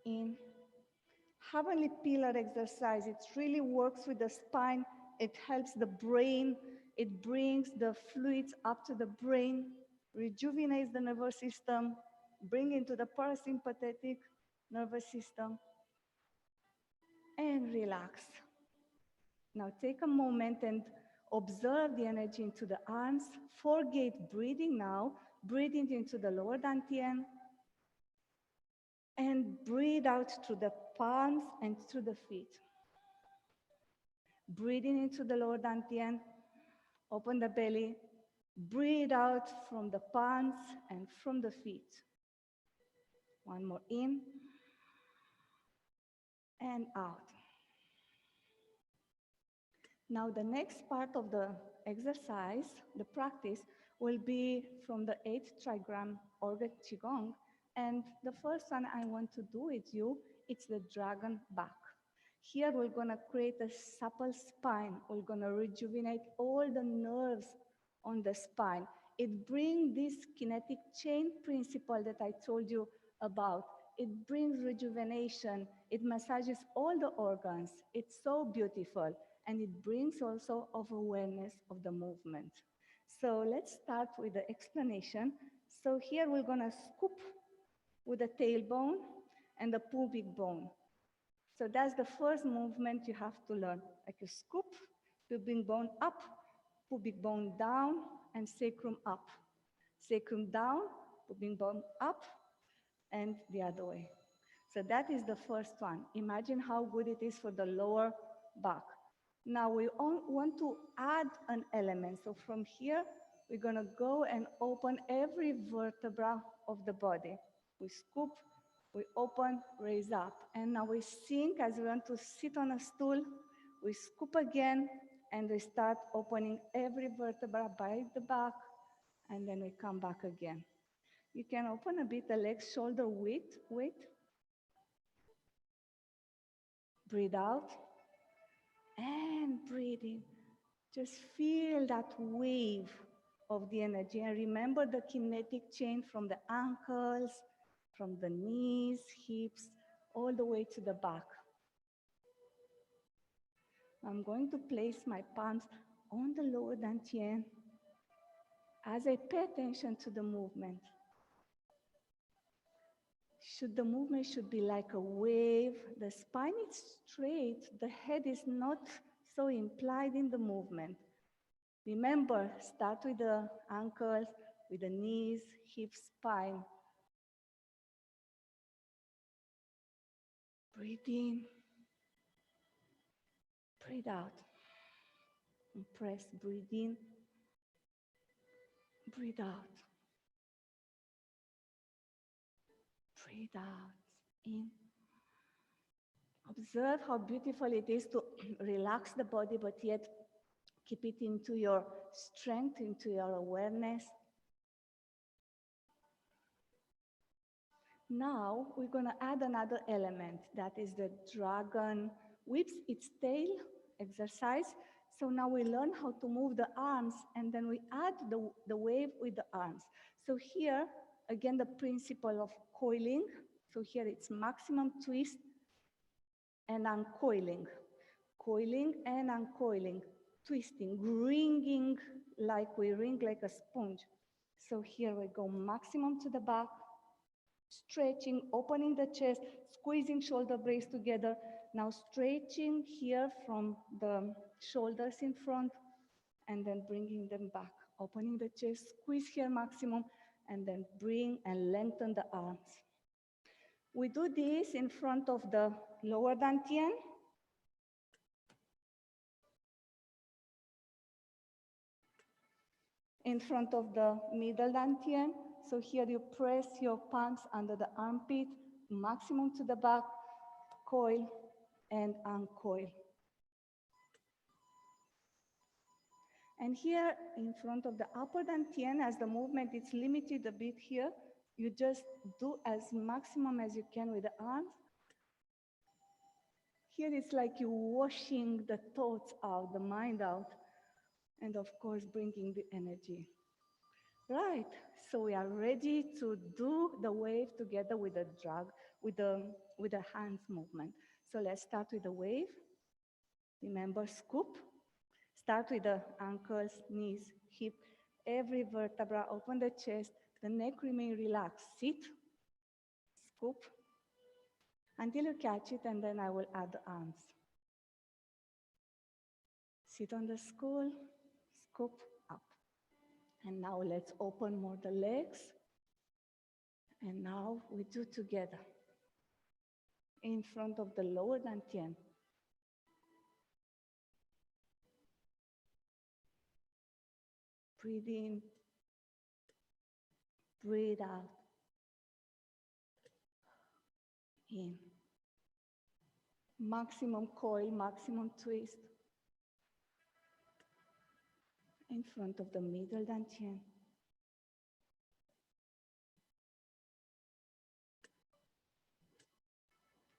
In. Heavenly pillar exercise, it really works with the spine. It helps the brain. It brings the fluids up to the brain, rejuvenates the nervous system, bring into the parasympathetic nervous system, and relax. Now take a moment and observe the energy into the arms. Forget breathing now. Breathing into the lower dantian. And breathe out through the palms and through the feet. Breathing into the lower dantian. Open the belly. Breathe out from the palms and from the feet. One more in and out. Now the next part of the exercise, the practice, will be from the 8th trigram Organ Qigong. And the first one I want to do with you, it's the dragon back. Here we're gonna create a supple spine. We're gonna rejuvenate all the nerves on the spine. It brings this kinetic chain principle that I told you about. It brings rejuvenation. It massages all the organs. It's so beautiful. And it brings also of awareness of the movement. So let's start with the explanation. So here we're gonna scoop with the tailbone and the pubic bone. So that's the first movement you have to learn. Like you scoop, pubic bone up, pubic bone down, and sacrum up. Sacrum down, pubic bone up, and the other way. So that is the first one. Imagine how good it is for the lower back. Now we want to add an element. So from here, we're gonna go and open every vertebra of the body. We scoop, we open, raise up. And now we sink as we want to sit on a stool. We scoop again, and we start opening every vertebra by the back, and then we come back again. You can open a bit the legs, shoulder width. Breathe out and breathe in. Just feel that wave of the energy. And remember the kinetic chain from the ankles, from the knees, hips, all the way to the back. I'm going to place my palms on the lower dantian as I pay attention to the movement. The movement should be like a wave. The spine is straight. The head is not so implied in the movement. Remember, start with the ankles, with the knees, hips, spine. Breathe in. Breathe out. And press. Breathe in. Breathe out. Breathe out. In. Observe how beautiful it is to relax the body, but yet keep it into your strength, into your awareness. Now we're going to add another element, that is the dragon whips its tail exercise. So now we learn how to move the arms, and then we add the wave with the arms. So here, again, the principle of coiling. So here it's maximum twist and uncoiling. Coiling and uncoiling, twisting, ringing like we ring like a sponge. So here we go maximum to the back, stretching, opening the chest, squeezing shoulder blades together. Now stretching here from the shoulders in front, and then bringing them back, opening the chest, squeeze here maximum, and then bring and lengthen the arms. We do this in front of the lower dantian. In front of the middle dantian. So here you press your palms under the armpit, maximum to the back, coil and uncoil. And here in front of the upper dantian, as the movement is limited a bit here, you just do as maximum as you can with the arms. Here it's like you're washing the thoughts out, the mind out, and of course bringing the energy. Right. So we are ready to do the wave together with the drag, with the hands movement. So let's start with the wave. Remember, scoop. Start with the ankles, knees, hip, every vertebra. Open the chest. The neck remain relaxed. Sit. Scoop until you catch it, and then I will add the arms. Sit on the stool. Scoop up. And now let's open more the legs. And now we do together. In front of the lower dantian. Breathe in, breathe out. In. Maximum coil, maximum twist. In front of the middle dantian.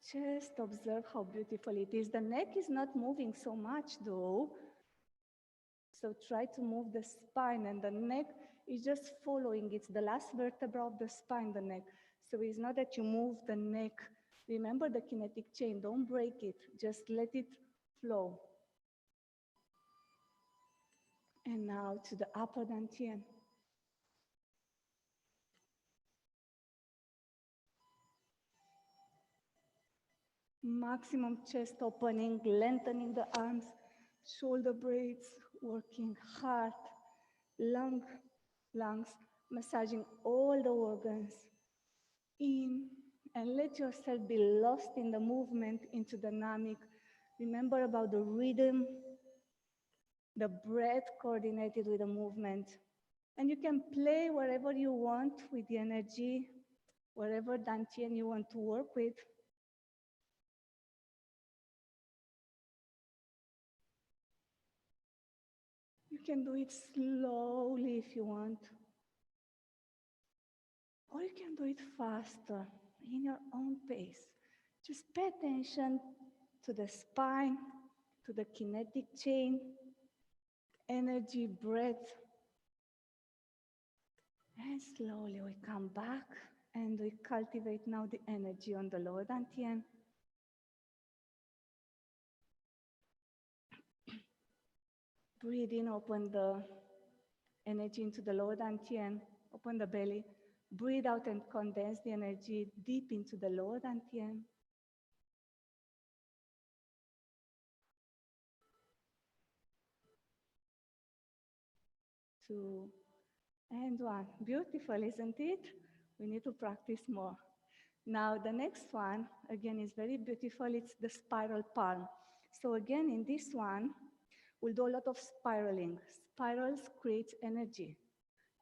Just observe how beautiful it is. The neck is not moving so much though. So try to move the spine, and the neck is just following. It's the last vertebra of the spine, the neck. So it's not that you move the neck. Remember the kinetic chain, don't break it. Just let it flow. And now to the upper dantian. Maximum chest opening, lengthening the arms, shoulder blades working hard, lungs, massaging all the organs. In, and let yourself be lost in the movement, into dynamic. Remember about the rhythm, the breath coordinated with the movement. And you can play wherever you want with the energy, wherever dantian you want to work with. You can do it slowly if you want. Or you can do it faster, in your own pace. Just pay attention to the spine, to the kinetic chain, energy, breath. And slowly we come back and we cultivate now the energy on the lower dantian. Breathe in, open the energy into the lower dantian, open the belly. Breathe out and condense the energy deep into the lower dantian. 2, and 1. Beautiful, isn't it? We need to practice more. Now, the next one, again, is very beautiful. It's the spiral palm. So again, in this one, we'll do a lot of spiraling. Spirals create energy.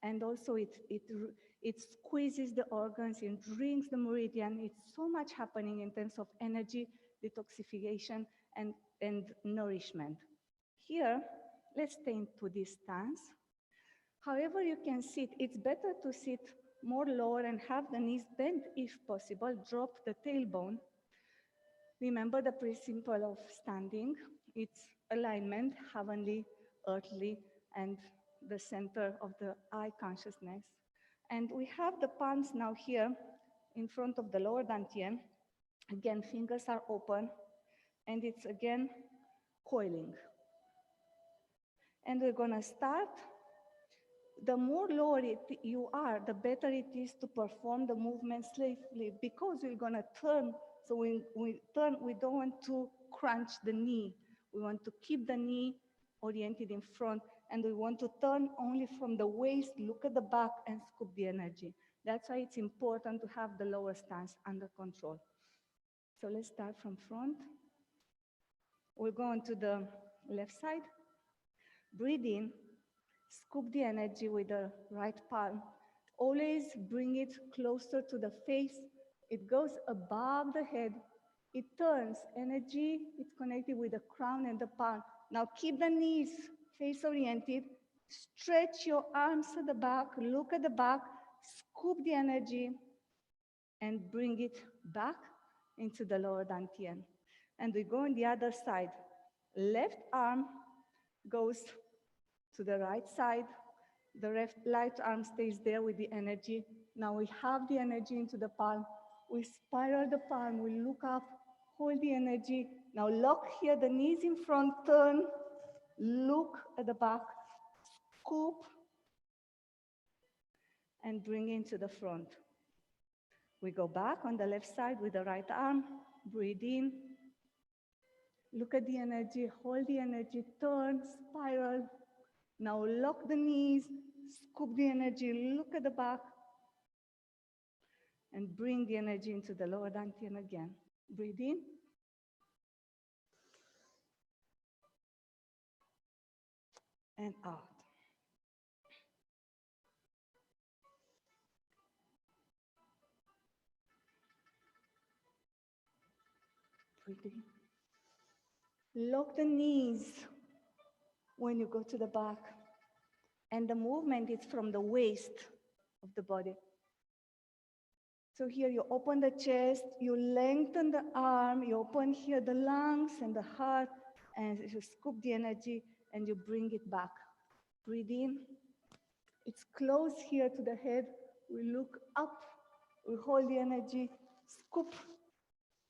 And also it squeezes the organs, it rings the meridian. It's so much happening in terms of energy, detoxification, and nourishment. Here, let's stay into this stance. However you can sit, it's better to sit more lower and have the knees bent if possible. Drop the tailbone. Remember the principle of standing. It's alignment, heavenly, earthly, and the center of the eye consciousness. And we have the palms now here in front of the lower dantian. Again, fingers are open, and it's again coiling. And we're gonna start. The more lower you are, the better it is to perform the movement safely, because we're gonna turn. So when we turn, we don't want to crunch the knee. We want to keep the knee oriented in front, and we want to turn only from the waist, look at the back, and scoop the energy. That's why it's important to have the lower stance under control. So let's start from front. We'll go on to the left side. Breathe in. Scoop the energy with the right palm. Always bring it closer to the face. It goes above the head. It turns. Energy, it's connected with the crown and the palm. Now keep the knees face oriented. Stretch your arms to the back. Look at the back. Scoop the energy and bring it back into the lower dantian. And we go on the other side. Left arm goes to the right side. The right arm stays there with the energy. Now we have the energy into the palm. We spiral the palm, we look up, hold the energy. Now lock here, the knees in front, turn, look at the back, scoop, and bring into the front. We go back on the left side with the right arm, breathe in, look at the energy, hold the energy, turn, spiral. Now lock the knees, scoop the energy, look at the back, and bring the energy into the lower dantian again. Breathe in. And out. Breathe in. Lock the knees when you go to the back. And the movement is from the waist of the body. So here you open the chest, you lengthen the arm, you open here the lungs and the heart, and you scoop the energy and you bring it back. Breathe in. It's close here to the head. We look up, we hold the energy, scoop,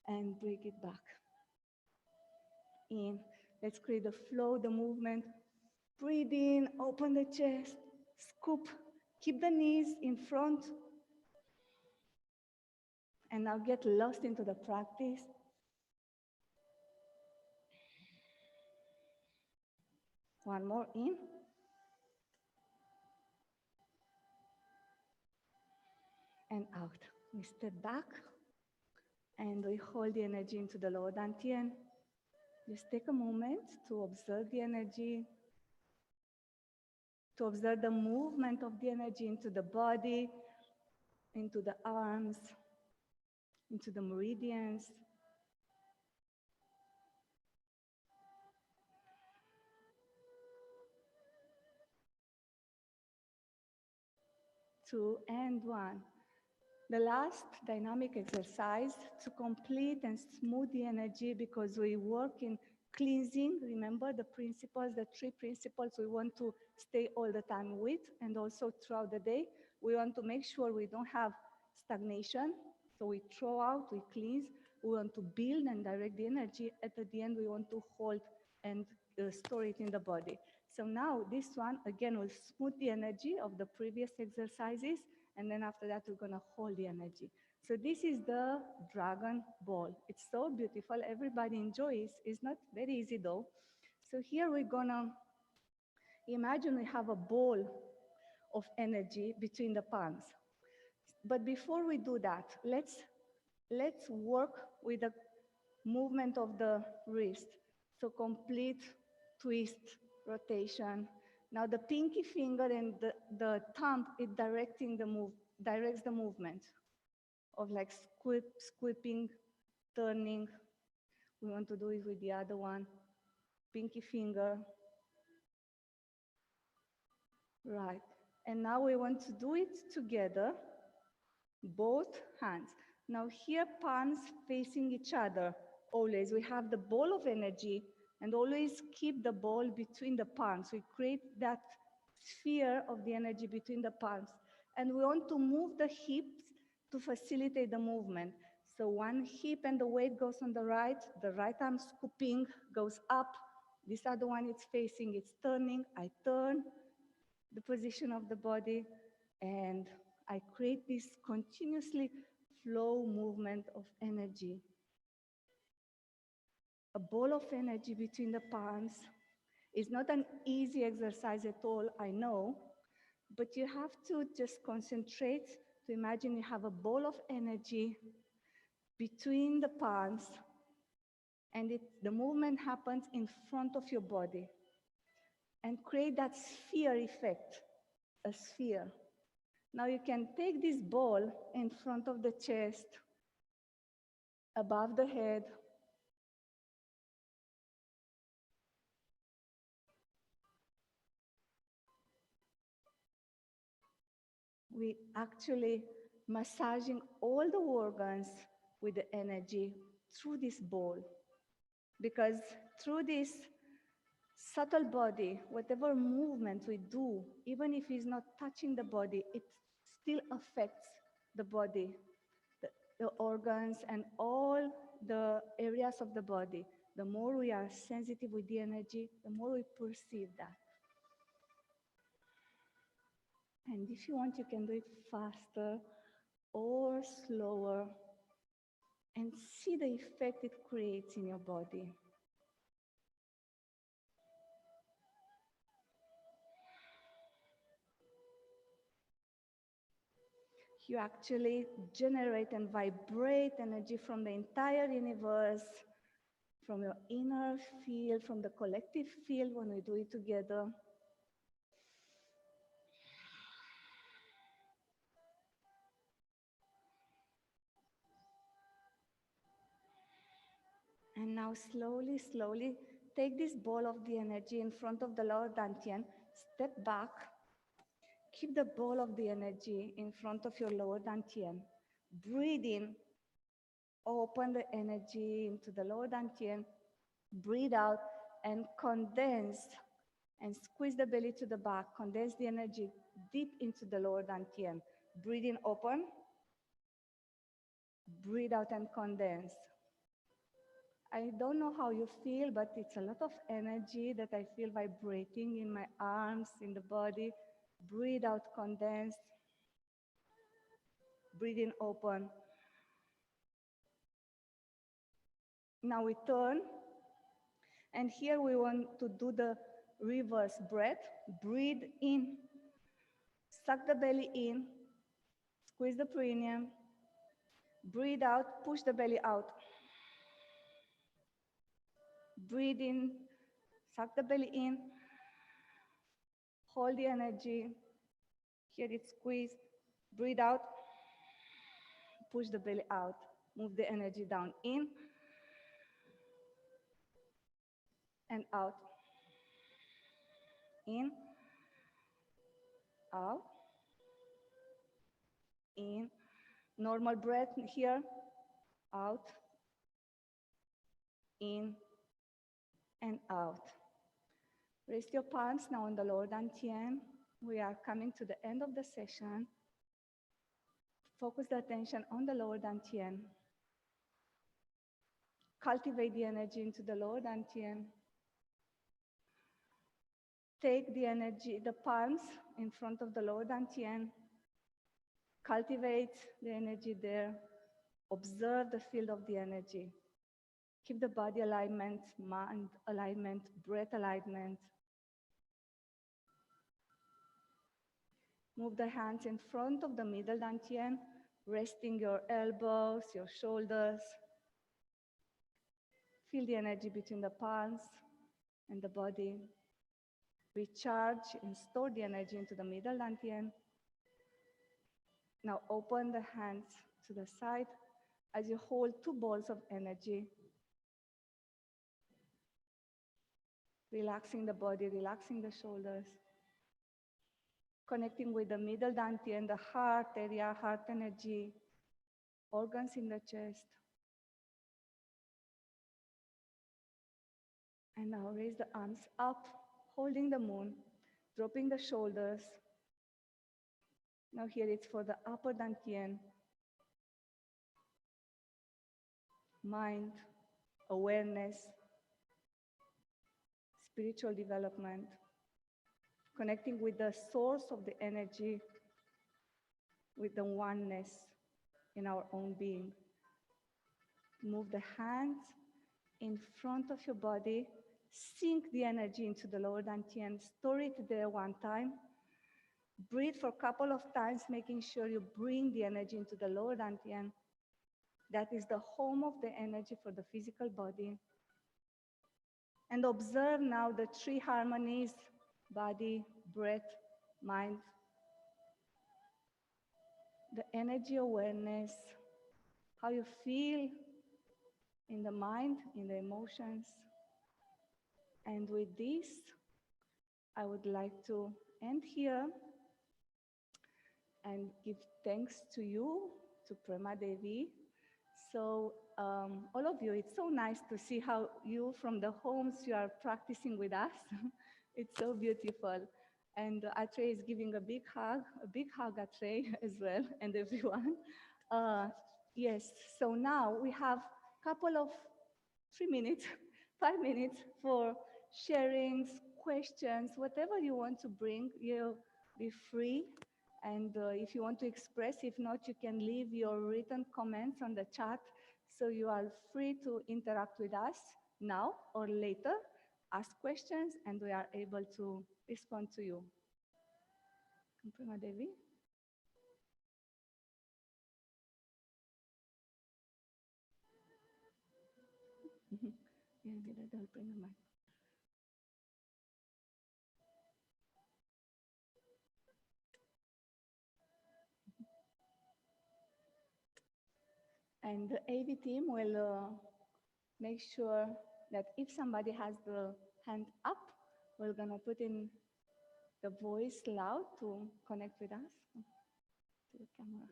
and bring it back. In. Let's create the flow, the movement. Breathe in, open the chest, scoop, keep the knees in front. And now get lost into the practice. One more in. And out. We step back and we hold the energy into the lower dantian. Just take a moment to observe the energy, to observe the movement of the energy into the body, into the arms, into the meridians. Two and one. The last dynamic exercise to complete and smooth the energy, because we work in cleansing. Remember the principles, the three principles we want to stay all the time with, and also throughout the day. We want to make sure we don't have stagnation. So we throw out, we cleanse. We want to build and direct the energy. At the end, we want to hold and store it in the body. So now this one, again, will smooth the energy of the previous exercises. And then after that, we're gonna hold the energy. So this is the dragon ball. It's so beautiful. Everybody enjoys. It's not very easy though. So here we're gonna imagine we have a ball of energy between the palms. But before we do that, let's work with the movement of the wrist. So complete twist, rotation. Now the pinky finger and the thumb, it directs the movement of like sweeping, turning. We want to do it with the other one. Pinky finger. Right. And now we want to do it together, both hands. Now here, palms facing each other. Always, we have the ball of energy, and always keep the ball between the palms. We create that sphere of the energy between the palms. And we want to move the hips to facilitate the movement. So one hip and the weight goes on the right arm scooping goes up. This other one it's facing, it's turning. I turn the position of the body, and I create this continuously flow movement of energy. A ball of energy between the palms is not an easy exercise at all, I know, but you have to just concentrate to imagine you have a ball of energy between the palms, and the movement happens in front of your body, and create that sphere effect, a sphere. Now you can take this ball in front of the chest, above the head. We actually massaging all the organs with the energy through this ball. Because through this subtle body, whatever movement we do, even if it's not touching the body, it still affects the body, the organs, and all the areas of the body. The more we are sensitive with the energy, the more we perceive that. And if you want, you can do it faster or slower and see the effect it creates in your body. You actually generate and vibrate energy from the entire universe, from your inner field, from the collective field when we do it together. And now slowly, slowly take this ball of the energy in front of the lower dantian, step back, keep the ball of the energy in front of your lower dantian, breathe in, open the energy into the lower dantian, breathe out and condense and squeeze the belly to the back, condense the energy deep into the lower dantian. Breathe in, open, breathe out and condense. I don't know how you feel, but it's a lot of energy that I feel vibrating in my arms, in the body. Breathe out, condense. Breathe in, open. Now we turn, and here we want to do the reverse breath. Breathe in, suck the belly in, squeeze the perineum. Breathe out, push the belly out. Breathe in, suck the belly in, hold the energy, here it squeeze, breathe out, push the belly out, move the energy down, in and out, in, out, in, normal breath here, out, in and out. Rest your palms now on the lower dantian. We are coming to the end of the session. Focus the attention on the lower dantian. Cultivate the energy into the lower dantian. Take the energy, the palms in front of the lower dantian. Cultivate the energy there. Observe the field of the energy. Keep the body alignment, mind alignment, breath alignment. Move the hands in front of the middle dantian, resting your elbows, your shoulders. Feel the energy between the palms and the body. Recharge and store the energy into the middle dantian. Now open the hands to the side as you hold two balls of energy. Relaxing the body, relaxing the shoulders. Connecting with the middle dantian, the heart area, heart energy, organs in the chest. And now raise the arms up, holding the moon, dropping the shoulders. Now here it's for the upper dantian. Mind, awareness, spiritual development. Connecting with the source of the energy, with the oneness in our own being. Move the hands in front of your body, sink the energy into the lower dantian, store it there one time. Breathe for a couple of times, making sure you bring the energy into the lower dantian. That is the home of the energy for the physical body. And observe now the three harmonies: body, breath, mind. The energy awareness, how you feel in the mind, in the emotions. And with this, I would like to end here and give thanks to you, to Prema Devi, So all of you, it's so nice to see how you from the homes you are practicing with us. It's so beautiful. And Atre is giving a big hug Atre as well, and everyone. Uh, yes, so now we have a couple of 3 minutes, 5 minutes for sharings, questions, whatever you want to bring, you be free. And if you want to express, if not, you can leave your written comments on the chat. So you are free to interact with us now or later, ask questions, and we are able to respond to you. Prima Devi? Yeah, they'll bring a mic. And the AV team will make sure that if somebody has the hand up, we're gonna put in the voice loud to connect with us to the camera.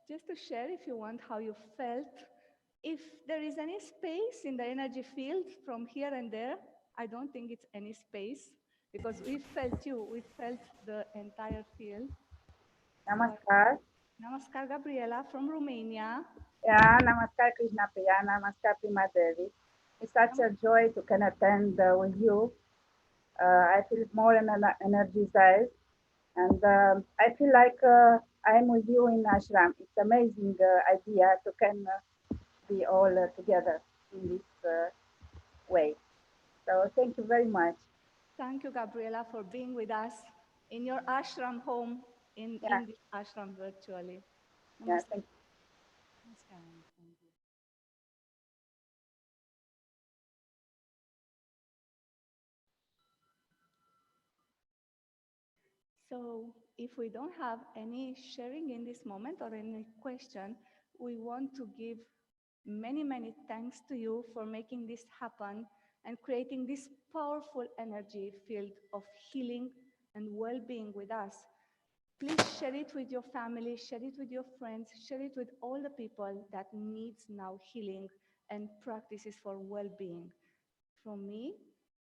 Just to share, if you want, how you felt. If there is any space in the energy field from here and there, I don't think it's any space because we felt you, we felt the entire field. Namaskar. Namaskar, Gabriela from Romania. Yeah, Namaskar Krishna Priya, Namaskar Prima Devi. It's such a joy to can attend with you. I feel more energized, and I feel like I'm with you in ashram. It's amazing idea to can be all together in this way. So thank you very much. Thank you, Gabriela, for being with us in your ashram home, Yeah, in this ashram virtually. yeah, Namaste. thank you. Namaskar. Thank you. So if we don't have any sharing in this moment or any question, we want to give many, many thanks to you for making this happen and creating this powerful energy field of healing and well-being with us. Please share it with your family, share it with your friends, share it with all the people that needs now healing and practices for well-being. From me,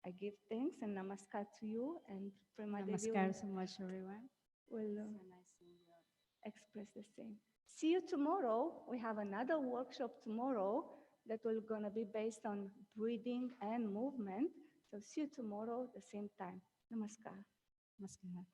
I give thanks and namaskar to you, and Prema Devi Namaskar so much, everyone. will So nice seeing you all. express the same. See you tomorrow. We have another workshop tomorrow that will gonna be based on breathing and movement. So see you tomorrow at the same time. Namaskar. Namaskar.